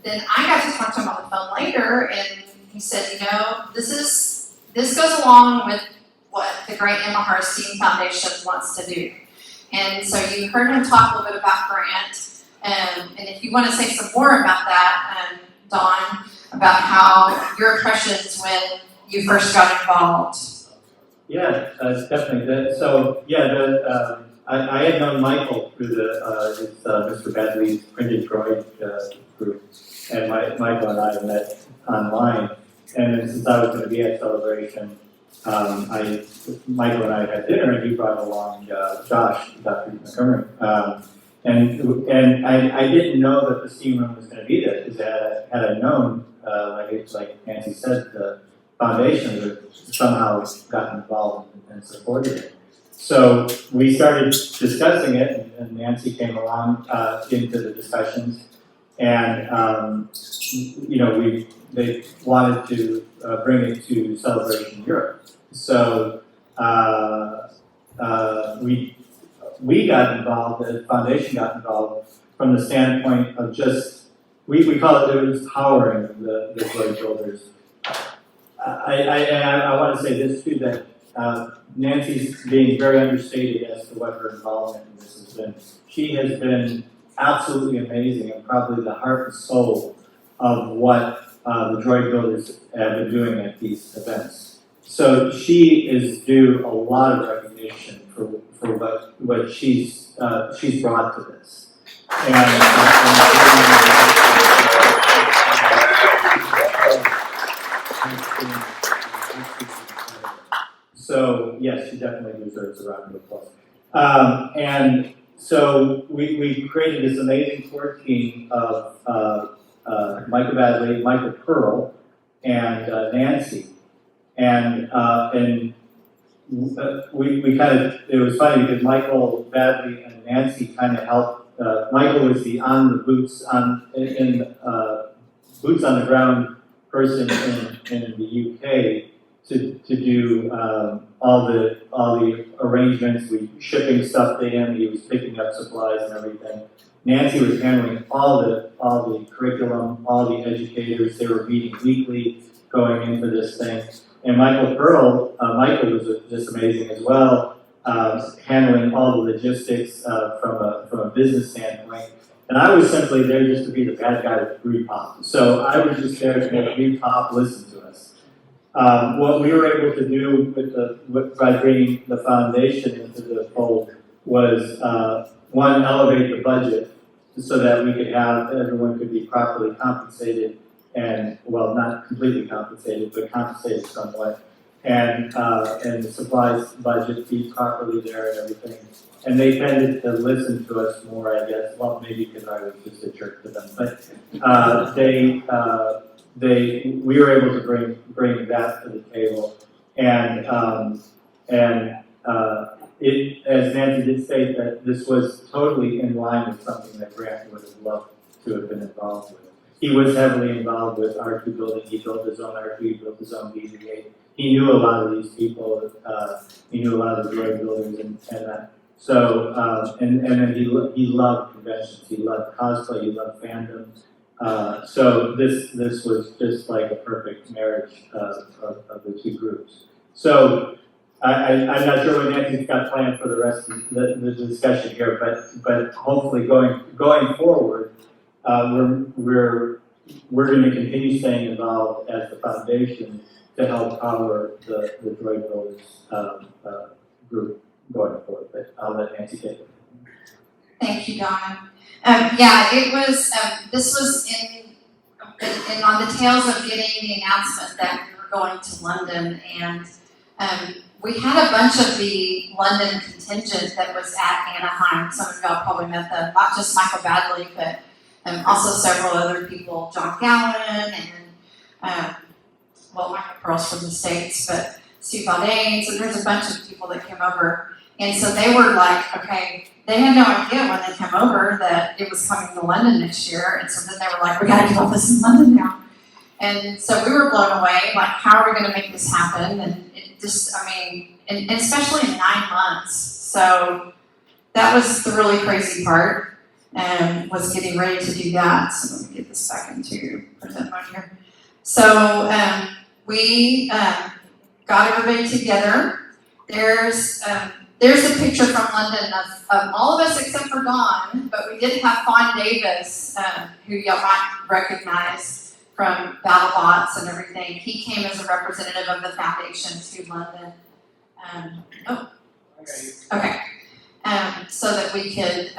then I got to talk to him on the phone later, and he said, this goes along with what the Great Emma Harstein Foundation wants to do. And so you heard him talk a little bit about Grant, and if you want to say some more about that, Dawn, about how your impressions when you first got involved. Yeah, definitely. I had known Michael through Mr. Badley's printed droid group, and Michael and I met online. And then since I was going to be at Celebration, Michael and I had dinner, and he brought along Josh, Dr. Montgomery. And I didn't know that the steam room was going to be there, because had I known, like Nancy said, the foundation would somehow gotten involved and supported it. So we started discussing it, and Nancy came along into the discussions, and they wanted to bring it to Celebration Europe. So we got involved, the foundation got involved from the standpoint of just, we call it empowering the Droid Builders. I want to say this too, that Nancy's being very understated as to what her involvement in this has been. She has been absolutely amazing, and probably the heart and soul of what the Droid Builders have been doing at these events. So she is due a lot of recognition for what she's brought to this. So yes, she definitely deserves a round of applause. And so we created this amazing core team of Michael Badley, Michael Pearl, and Nancy. And we kind of, it was funny because Michael Badley and Nancy kind of helped. Michael was the boots on the ground person in the UK to do all the arrangements. We shipping stuff to him. He was picking up supplies and everything. Nancy was handling all the curriculum, all the educators. They were meeting weekly going into this thing. And Michael was just amazing as well, handling all the logistics from a business standpoint. And I was simply there just to be the bad guy with Repop. So I was just there to make Repop listen to us. What we were able to do by bringing the foundation into the fold was, one, elevate the budget so that we could have, everyone could be properly compensated, and, well, not completely compensated, but compensated somewhat, and the supplies budget be properly there and everything. And they tended to listen to us more, I guess, well, maybe because I was just a jerk to them, but we were able to bring that to the table, and as Nancy did state, that this was totally in line with something that Grant would have loved to have been involved with. He was heavily involved with R2 building. He built his own R2, he built his own BB-8. He knew a lot of these people. He knew a lot of the Droidbuilders and that. So, and then he loved conventions. He loved cosplay. He loved fandom. So this was just like a perfect marriage of the two groups. So I'm not sure what Nancy's got planned for the rest of the discussion here, but hopefully going forward, we're going to continue staying involved as the foundation to help power the Droidbuilders group going forward. But I'll let Nancy take it. Thank you, Donna. Yeah, it was, this was in on the tails of getting the announcement that we were going to London, and we had a bunch of the London contingent that was at Anaheim. Some of y'all probably met them, not just Michael Badley, but also several other people, John Gowan, and Michael Pearl's from the States, but Steve Baldane, so there's a bunch of people that came over. And so they were like, okay, they had no idea when they came over that it was coming to London next year. And so then they were like, we gotta do all this in London now. And so we were blown away, like, how are we gonna make this happen? And it just, and especially in 9 months. So that was the really crazy part, was getting ready to do that. So let me get this back into present mode here. So we got everybody together. There's a picture from London of all of us except for Dawn, but we did have Fawn Davis, who y'all might recognize from BattleBots and everything. He came as a representative of the foundation to London. Okay. So that we could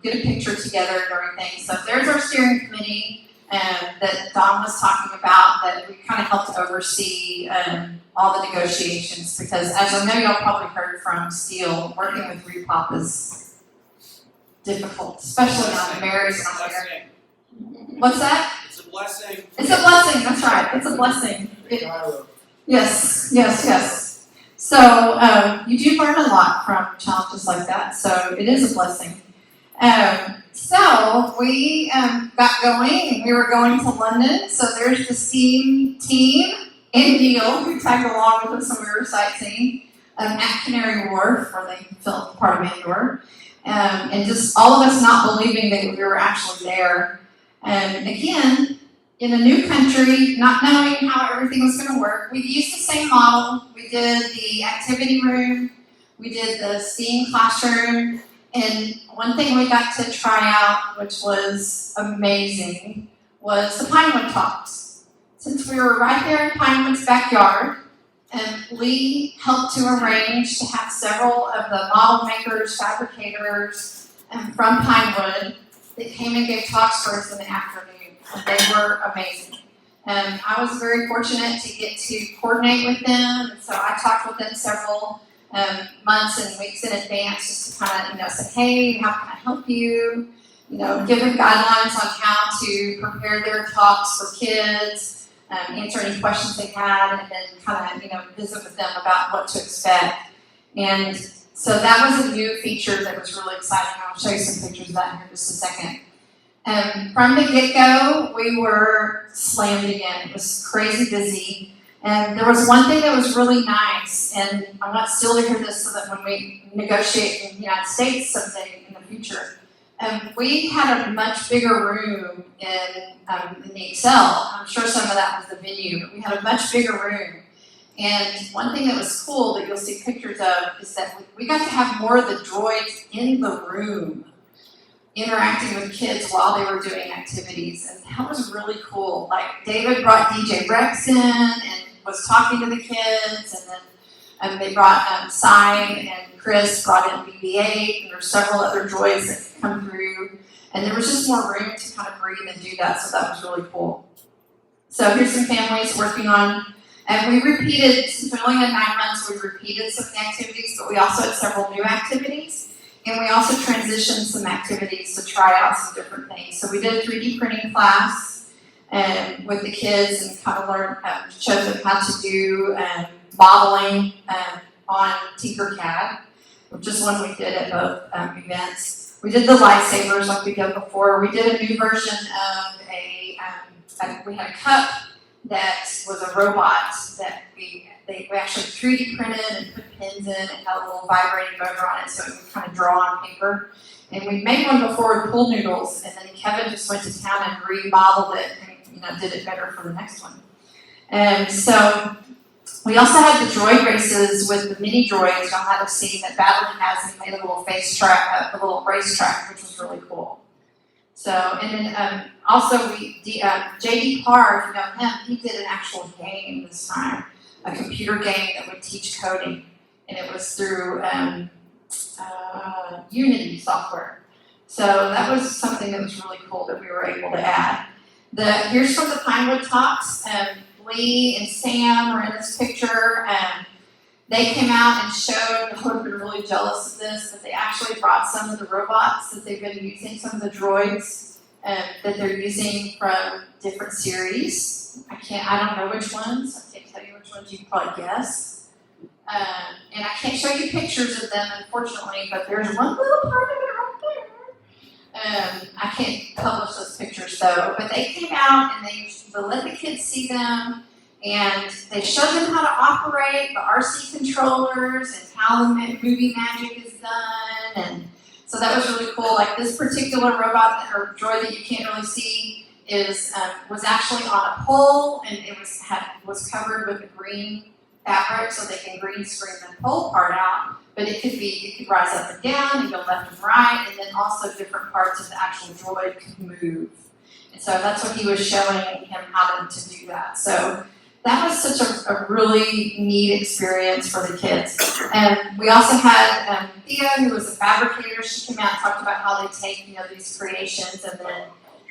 get a picture together and everything. So there's our steering committee that Dawn was talking about, that we kind of helped oversee all the negotiations, because as I know y'all probably heard from Steele, working with Repop is difficult, especially now that Mary's not there. What's that? It's a blessing. It's a blessing, that's right, it's a blessing. Yes. So you do learn a lot from challenges like that, so it is a blessing. So we got going, and we were going to London. So there's the STEAM team and Neil, who tagged along with us when we were sightseeing at Canary Wharf, where they filmed part of Andor. And just all of us not believing that we were actually there. Again, in a new country, not knowing how everything was going to work, we used the same model. We did the activity room, we did the STEAM classroom, and one thing we got to try out, which was amazing, was the Pinewood Talks. Since we were right there in Pinewood's backyard, and Lee helped to arrange to have several of the model makers, fabricators from Pinewood that came and gave talks for us in the afternoon. And they were amazing. I was very fortunate to get to coordinate with them, and so I talked with them several months and weeks in advance, just to kind of, say, hey, how can I help you? Give them guidelines on how to prepare their talks for kids, answer any questions they had, and then kind of, visit with them about what to expect. And so that was a new feature that was really exciting. I'll show you some pictures of that in here in just a second. From the get-go, we were slammed again. It was crazy busy. And there was one thing that was really nice, and I want Steele to hear this so that when we negotiate in the United States someday in the future, we had a much bigger room in the Excel. I'm sure some of that was the venue, but we had a much bigger room. And one thing that was cool that you'll see pictures of is that we got to have more of the droids in the room, interacting with kids while they were doing activities, and that was really cool. Like, David brought DJ Rex in and was talking to the kids, and then they brought Cy and Chris brought in BB-8, and there's several other droids that come through, and there was just more room to kind of breathe and do that, so that was really cool. So here's some families working on, and we repeated, since we only had 9 months, we repeated some of the activities, but we also had several new activities. And we also transitioned some activities to try out some different things. So we did a 3D printing class with the kids, and kind of learned, showed them how to do modeling on Tinkercad. which is one we did at both events. We did the lightsabers like we did before. We did a new version of we had a cup that was a robot that we actually 3D printed and put pins in and had a little vibrating motor on it so it would kind of draw on paper. And we made one before with pool noodles, and then Kevin just went to town and remodeled it and did it better for the next one. And so we also had the droid races with the mini droids. Y'all had a scene that Battle has, and made a little a little racetrack, which was really cool. So, and then also J.D. Parr, if you know him, he did an actual game this time, a computer game that would teach coding, and it was through Unity software. So that was something that was really cool that we were able to add. Here's from the Pinewood Talks. Lee and Sam are in this picture. They came out and showed, I would have been really jealous of this, but they actually brought some of the robots that they've been using, some of the droids that they're using from different series. I don't know which ones. I can't tell you which ones, you can probably guess. And I can't show you pictures of them, unfortunately, but there's one little part of it right there. I can't publish those pictures though, but they came out and they let the kids see them, and they showed them how to operate the RC controllers and how the movie magic is done, and so that was really cool. Like this particular robot or droid that you can't really see was actually on a pole, and it was covered with a green fabric so they can green screen the pole part out. But it could rise up and down and go left and right, and then also different parts of the actual droid could move. And so that's what he was showing him how to do that. So that was such a really neat experience for the kids. And we also had Thea, who was a fabricator. She came out and talked about how they take these creations and then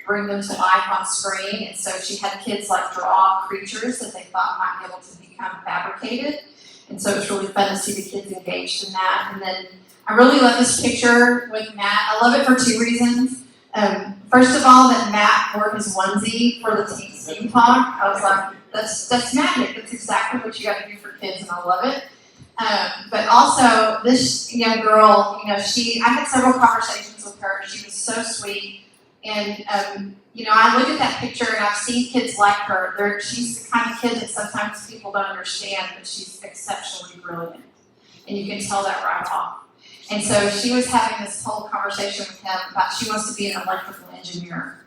bring them to life on screen. And so she had kids like draw creatures that they thought might be able to become fabricated. And so it's really fun to see the kids engaged in that. And then I really love this picture with Matt. I love it for two reasons. First of all, that Matt wore his onesie for the team talk. I was like, that's magic. That's exactly what you got to do for kids, and I love it. But also, this young girl, I had several conversations with her. She was so sweet. And, I look at that picture and I've seen kids like her. She's the kind of kid that sometimes people don't understand, but she's exceptionally brilliant. And you can tell that right off. And so she was having this whole conversation with him about she wants to be an electrical engineer.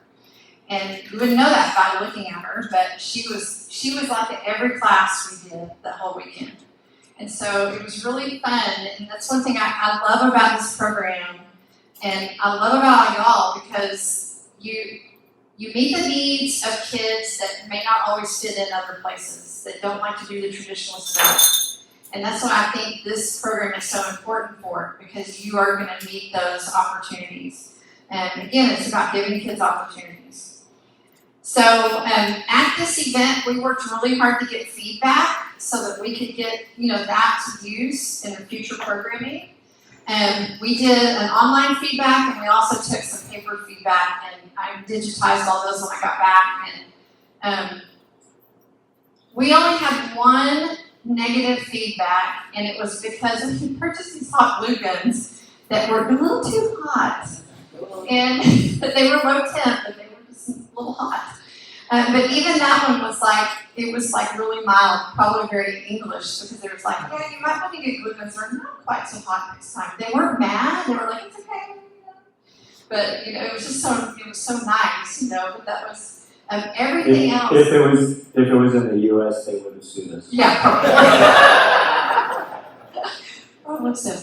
And you wouldn't know that by looking at her, but she was like at every class we did that whole weekend. And so it was really fun. And that's one thing I love about this program. And I love about y'all because you meet the needs of kids that may not always fit in other places, that don't like to do the traditional stuff. And that's what I think this program is so important for, because you are going to meet those opportunities. And again, it's about giving kids opportunities. So at this event, we worked really hard to get feedback so that we could get that to use in the future programming. We did an online feedback, and we also took some paper feedback, and I digitized all those when I got back. And we only had one negative feedback, and it was because we purchased these hot glue guns that were a little too hot, and they were low temp, but they were just a little hot. But even that one was really mild, probably very English, because they were like, yeah, you might want to get glue guns. They're not quite so hot next time. They weren't mad. They were like, it's okay. But it was just so nice, but that was everything else. If it was in the U.S., they would have sued us. Yeah, probably. Probably so.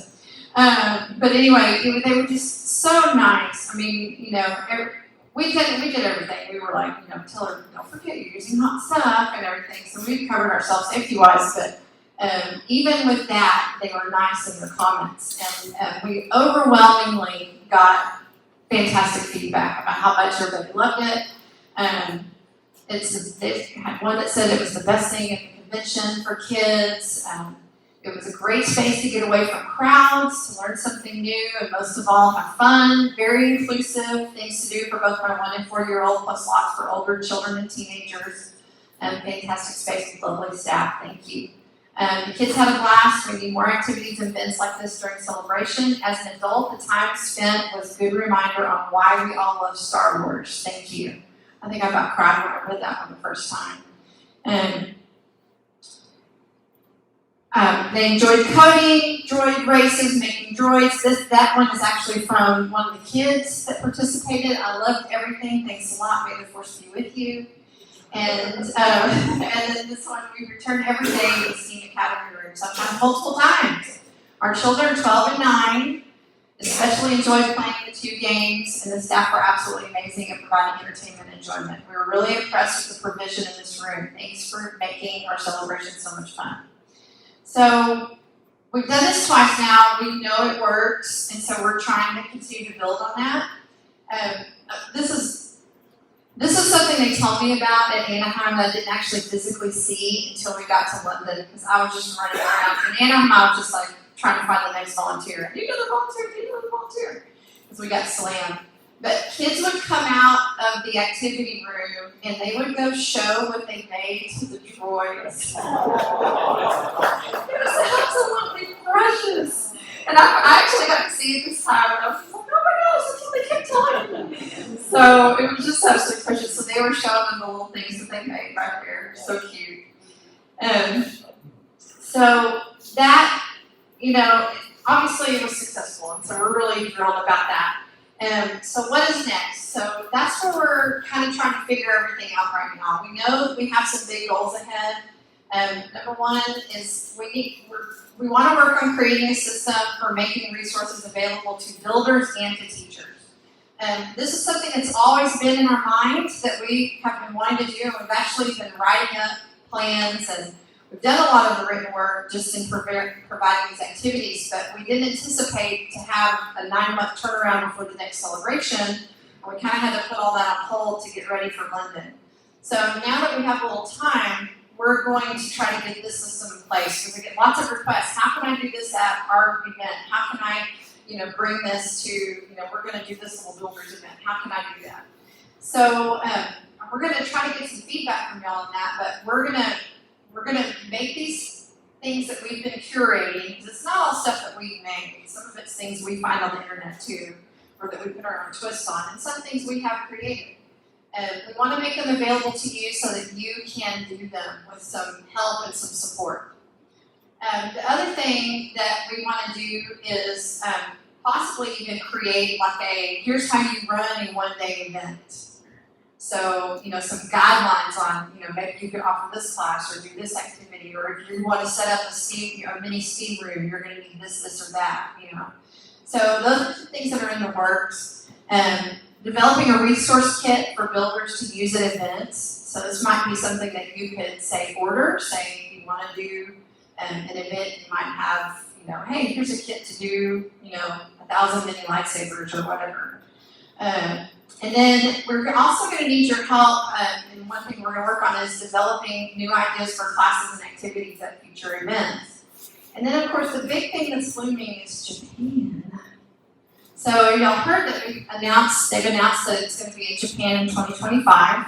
But anyway, they were just so nice. I mean, we did everything. We were like, tell her, don't forget you're using hot stuff and everything. So we covered ourselves safety-wise, but even with that, they were nice in their comments. And we overwhelmingly got fantastic feedback about how much everybody loved it. They had one that said it was the best thing at the convention for kids. It was a great space to get away from crowds, to learn something new, and most of all, have fun. Very inclusive, things to do for both my 1 and 4-year-old, plus lots for older children and teenagers. Fantastic space with lovely staff, thank you. The kids had a blast. We need more activities and events like this during celebration. As an adult, the time spent was a good reminder on why we all love Star Wars. Thank you. I think I about cried when I read that one the first time. They enjoyed coding, droid races, making droids. That one is actually from one of the kids that participated. I loved everything. Thanks a lot. May the Force be with you. And then this one, we return every day to the STEAM Academy room, sometimes multiple times. Our children, 12 and 9, especially enjoyed playing the 2 games, and the staff were absolutely amazing at providing entertainment and enjoyment. We were really impressed with the provision in this room. Thanks for making our celebration so much fun. So we've done this twice now. We know it works, and so we're trying to continue to build on that. This is something they told me about at Anaheim that I didn't actually physically see until we got to London, because I was just running around. In Anaheim, I was just like trying to find the next volunteer. Do another volunteer, do another volunteer. Because we got slammed. But kids would come out of the activity room and they would go show what they made to the droids. It was absolutely precious. And I actually got to see it this time, and I was like, oh my gosh, that's what they kept telling me. So it was just absolutely precious. So they were showing them the little things that they made right there. So cute. So that, obviously it was successful, and so we're really thrilled about that. So what is next? So that's where we're kind of trying to figure everything out right now. We know that we have some big goals ahead. Number one is we want to work on creating a system for making resources available to builders and to teachers. This is something that's always been in our minds that we have been wanting to do, and we've actually been writing up plans, and we've done a lot of the written work just in providing these activities, but we didn't anticipate to have a 9-month turnaround before the next celebration, and we kind of had to put all that on hold to get ready for London. So now that we have a little time, we're going to try to get this system in place, because we get lots of requests. How can I do this at our event? How can I, bring this to, we're going to do this little builders event. How can I do that? So we're going to try to get some feedback from y'all on that, but we're going to make these things that we've been curating, because it's not all stuff that we've made. Some of it's things we find on the internet too, or that we put our own twists on, and some things we have created. We want to make them available to you so that you can do them with some help and some support. The other thing that we want to do is possibly even create like here's how you run a one-day event. So, some guidelines on, maybe you could offer this class or do this activity, or if you want to set up a mini steam room, you're going to need this, or that, So those are the things that are in the works. Developing a resource kit for builders to use at events. So this might be something that you could order, say if you want to do an event, you might have, hey, here's a kit to do, 1,000 mini lightsabers or whatever. And then we're also going to need your help, and one thing we're going to work on is developing new ideas for classes and activities at future events. And then, of course, the big thing that's looming is Japan. So y'all heard that they've announced that it's going to be in Japan in 2025.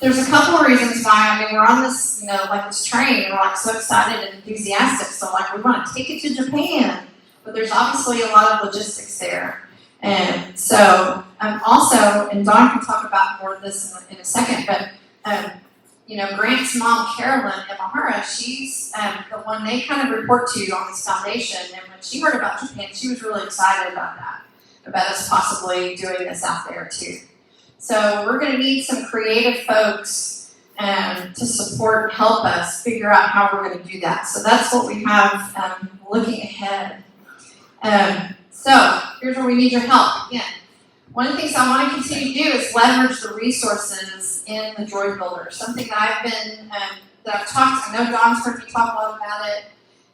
There's a couple of reasons why. We're on this, this train, and we're so excited and enthusiastic. So we want to take it to Japan, but there's obviously a lot of logistics there. And so also, and Dawn can talk about more of this in a second, but Grant's mom, Carolyn Imahara, she's the one they kind of report to on this foundation. And when she heard about Japan, she was really excited about that, about us possibly doing this out there too. So we're going to need some creative folks to support and help us figure out how we're going to do that. So that's what we have looking ahead. So here's where we need your help. Again, one of the things I want to continue to do is leverage the resources in the Droidbuilders. Something that I've talked, I know Dawn's heard me talk a lot about it,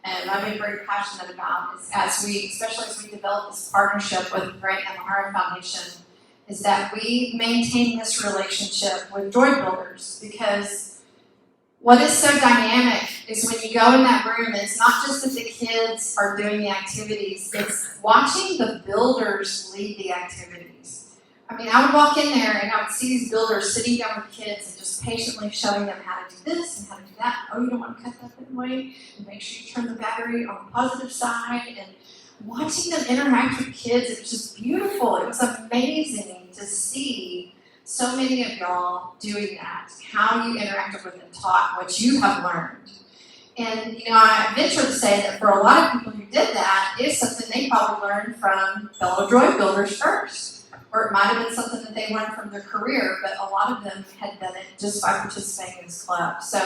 and I've been very passionate about, is especially as we develop this partnership with the Grant and Mahara Foundation, is that we maintain this relationship with Droidbuilders, because what is so dynamic is when you go in that room, it's not just that the kids are doing the activities, it's watching the builders lead the activities. I mean, I would walk in there and I would see these builders sitting down with kids and just patiently showing them how to do this and how to do that. Oh, you don't want to cut that that way? And make sure you turn the battery on the positive side. And watching them interact with kids, it was just beautiful. It was amazing to see so many of y'all doing that, how you interacted with and taught what you have learned. And, you know, I venture to say that for a lot of people who did that, it's something they probably learned from fellow droid builders first. Or it might have been something that they learned from their career, but a lot of them had done it just by participating in this club. So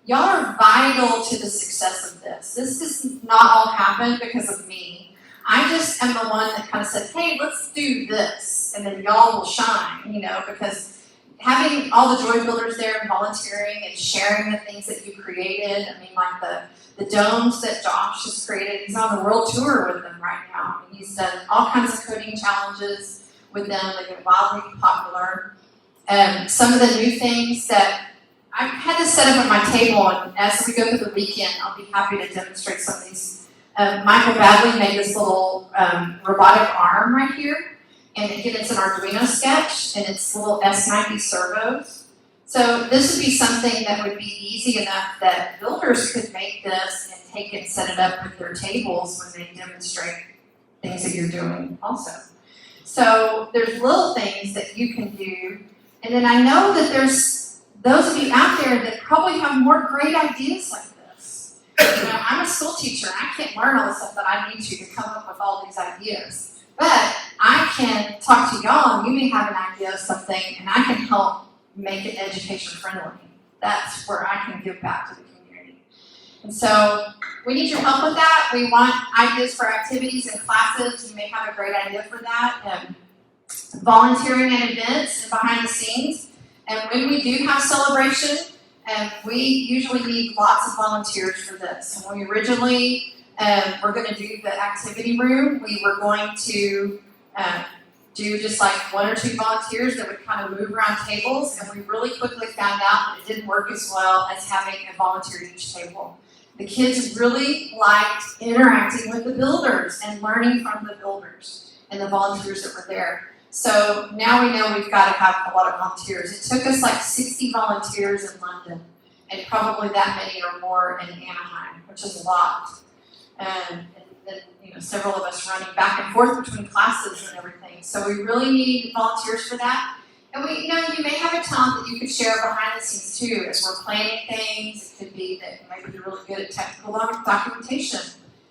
y'all are vital to the success of this. This does not all happen because of me. I just am the one that kind of said, hey, let's do this, and then y'all will shine, you know, because having all the Droid Builders there and volunteering and sharing the things that you created, I mean, like the domes that Josh has created, he's on the world tour with them right now. I mean, he's done all kinds of coding challenges with them. They've been wildly popular. Some of the new things that I had to set up at my table, and as we go through the weekend, I'll be happy to demonstrate some of these. Michael Badley made this little robotic arm right here, and again, it's an Arduino sketch, and it's little S90 servos. So this would be something that would be easy enough that builders could make this and take it and set it up with their tables when they demonstrate things that you're doing also. So there's little things that you can do. And then I know that there's those of you out there that probably have more great ideas like this. You know, I'm a school teacher and I can't learn all the stuff that I need to come up with all these ideas. But I can talk to y'all and you may have an idea of something and I can help make it education friendly. That's where I can give back to the community. And so we need your help with that. We want ideas for activities and classes. You may have a great idea for that. Volunteering at events and behind the scenes. And when we do have celebration, we usually need lots of volunteers for this. And when we originally were going to do the activity room, we were going to do just like 1 or 2 volunteers that would kind of move around tables. And we really quickly found out that it didn't work as well as having a volunteer at each table. The kids really liked interacting with the builders and learning from the builders and the volunteers that were there. So now we know we've got to have a lot of volunteers. It took us like 60 volunteers in London and probably that many or more in Anaheim, which is a lot. And then, you know, several of us running back and forth between classes and everything. So we really need volunteers for that. And we, you know, you may have a talent that you could share behind the scenes too, as we're planning things. It could be that maybe you're really good at technical documentation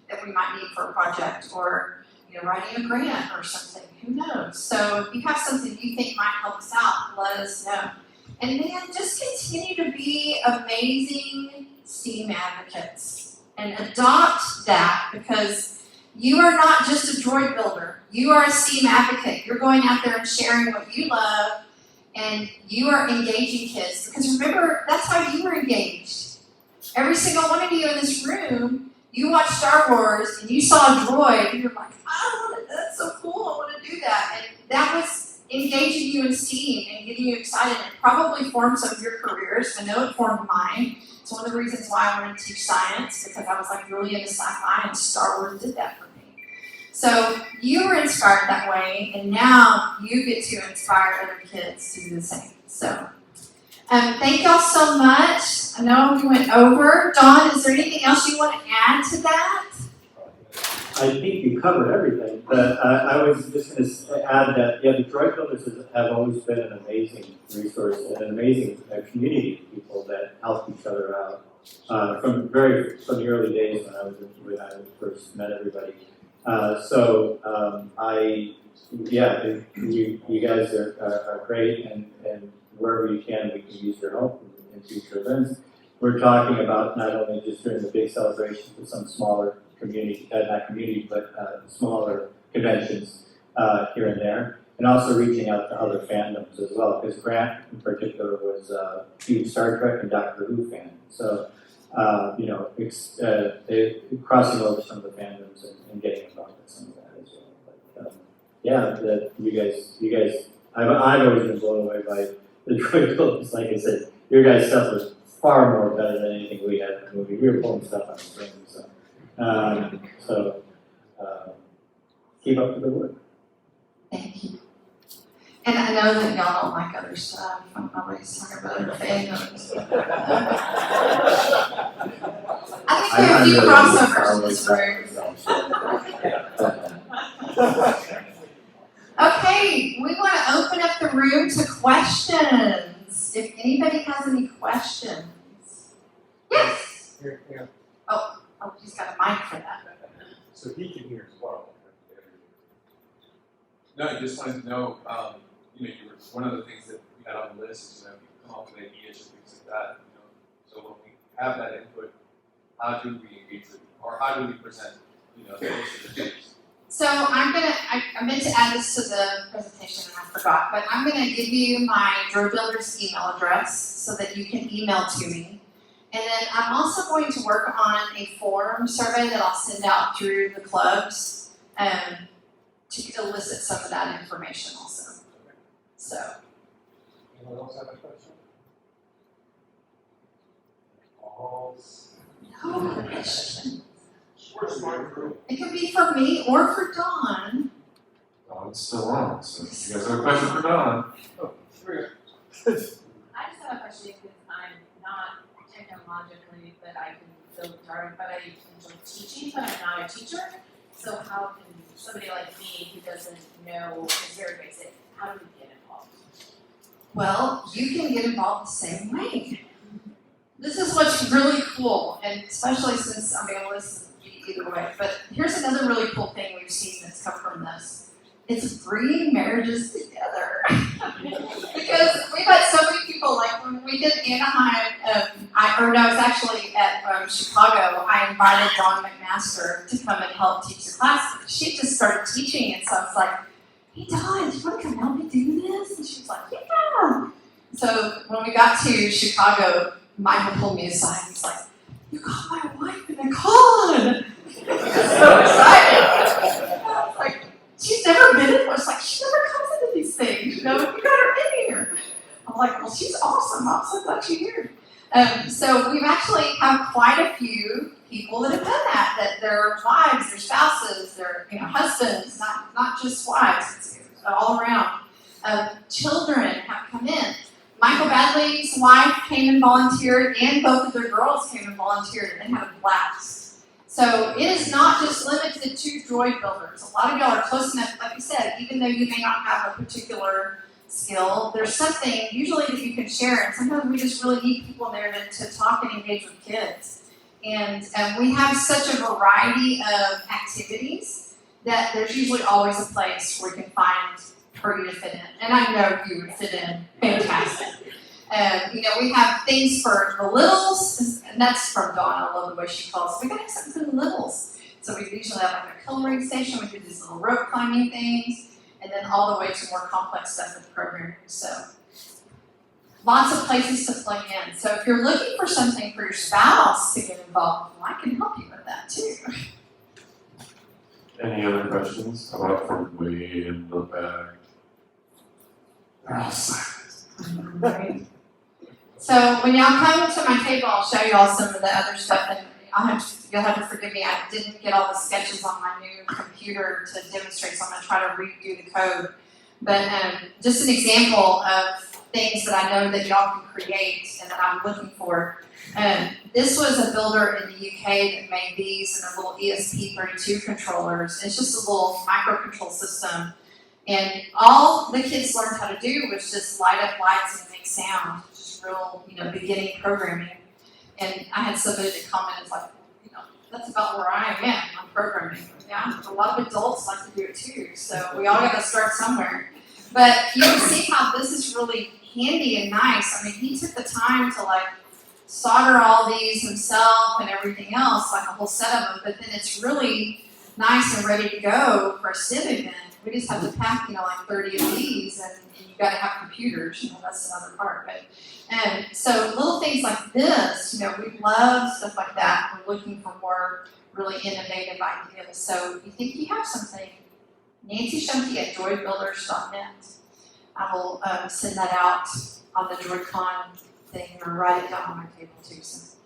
that we might need for a project, or you know, writing a grant or something. Who knows? So if you have something you think might help us out, let us know. And then just continue to be amazing STEAM advocates and adopt that, because you are not just a droid builder. You are a STEAM advocate. You're going out there and sharing what you love, and you are engaging kids. Because remember, that's how you were engaged. Every single one of you in this room, you watched Star Wars and you saw a droid, and you're like, oh, that's so cool, I want to do that. And that was engaging you in STEAM and getting you excited. It probably formed some of your careers. I know it formed mine. It's one of the reasons why I wanted to teach science, because I was like really into sci-fi, and Star Wars did that for me. So you were inspired that way, and now you get to inspire other kids to do the same. So thank y'all so much. I know we went over. Dawn, is there anything else you want to add to that? I think you covered everything, but I was just going to add that, yeah, the Droid Builders have always been an amazing resource and an amazing community of people that help each other out from the early days when I first met everybody. You guys are great, and wherever you can, we can use your help in future events. We're talking about not only just during the big celebrations, but some smaller community, not community, but smaller conventions here and there, and also reaching out to other fandoms as well, because Grant in particular was a huge Star Trek and Doctor Who fan. So, crossing over some of the fandoms and getting involved with some of that as well. But, you guys, I've always been blown away by the Droid Builders. Like I said, your guys' stuff was far more better than anything we had in the movie. We were pulling stuff on the screen, so keep up the good work. Thank you. And I know that y'all don't like other stuff. I'm always talking about other fandoms. I think there are a few crossovers in this room. Okay, we want to open up the room to questions. If anybody has any questions. Yes. Oh, he's got a mic for that. So he can hear as well. No, I just wanted to know, you were, one of the things that we had on the list is, you come up with ideas and things like that, so when we have that input, how do we engage with, or how do we present, those sort of things? So I meant to add this to the presentation and I forgot, but I'm gonna give you my Droidbuilders email address so that you can email to me. And then I'm also going to work on a form survey that I'll send out through the clubs to elicit some of that information also. So. Anyone else have a question? No question. Where's my room? It could be for me or for Dawn. It's still on, so if you guys have a question for Don. I just have a question because I'm not technologically that I can build Droid, but I enjoy teaching, but I'm not a teacher. So how can somebody like me who doesn't know, is very basic, how do we get involved? Well, you can get involved the same way. This is what's really cool, and especially since I'm able to listen either way. But here's another really cool thing we've seen that's come from this. It's bringing marriages together. Because we've had so many people, like when we did Anaheim, it's actually at Chicago, I invited Dawn McMaster to come and help teach the class. She just started teaching, and so I was like, hey Dawn, do you want to come help me do this? And she was like, yeah. So when we got to Chicago, Michael pulled me aside, he's like, you got my wife in a con! So excited. I was like, she's never been in one. She's like, she never comes into these things. You got her in here. I'm like, well, she's awesome. I'm so glad she's here. So we've actually have quite a few people that have done that their wives, their spouses, their husbands, not just wives, it's all around. Children have come in. Michael Badley's wife came and volunteered, and both of their girls came and volunteered, and they had a blast. So it is not just limited to droid builders. A lot of y'all are close enough, like you said, even though you may not have a particular skill, there's something usually that you can share, and sometimes we just really need people in there to talk and engage with kids. And we have such a variety of activities that there's usually always a place where you can find for you to fit in. And I know you would fit in fantastic. We have things for the littles, and that's from Dawn. I love the way she calls it. We gotta have something for the littles. So we usually have like a coloring station, we do these little rope climbing things, and then all the way to more complex stuff with programming. So lots of places to plug in. So if you're looking for something for your spouse to get involved, well, I can help you with that too. Any other questions? How about from way in the back? They're all silent. Right. So when y'all come to my table, I'll show you all some of the other stuff, and you'll have to forgive me. I didn't get all the sketches on my new computer to demonstrate, so I'm going to try to redo the code. But just an example of things that I know that y'all can create and that I'm looking for. This was a builder in the UK that made these and the little ESP32 controllers. It's just a little microcontrol system. And all the kids learned how to do was just light up lights and make sound. Just real, beginning programming. And I had somebody that commented like, that's about where I am on programming. Yeah, a lot of adults like to do it too. So we all got to start somewhere. But you can see how this is really handy and nice. I mean, he took the time to solder all these himself and everything else, like a whole set of them. But then it's really nice and ready to go for a sim event. We just have to pack, 30 of these, and you got to have computers. That's another part. But so little things like this, we love stuff like that. We're looking for more really innovative ideas. So if you think you have something, Nancy Schunke at droidbuilders.net. I will send that out on the Droid Con thing or write it down on my table too. So.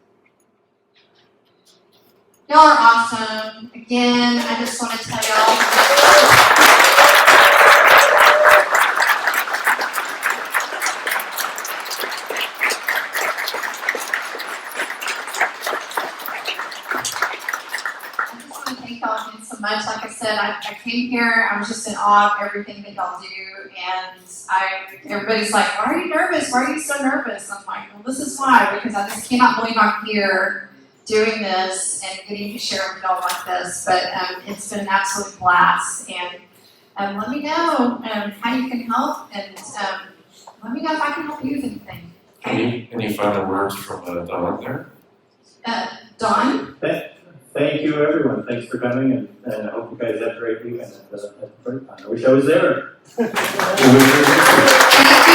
Y'all are awesome. Again, I just want to tell y'all. thank y'all again so much. Like I said, I came here, I was just in awe of everything that y'all do, and everybody's like, why are you nervous? Why are you so nervous? I'm like, well, this is why, because I just cannot believe I'm here doing this and getting to share with y'all like this. But it's been an absolute blast, and let me know how you can help, and let me know if I can help you with anything. Any final words from Don there? Dawn? Thank you, everyone. Thanks for coming, and I hope you guys have a great weekend at the Droid Con. I wish I was there. Thank you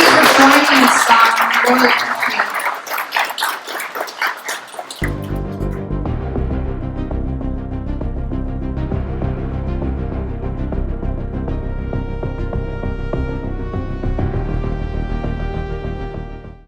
for joining us, Dawn. Really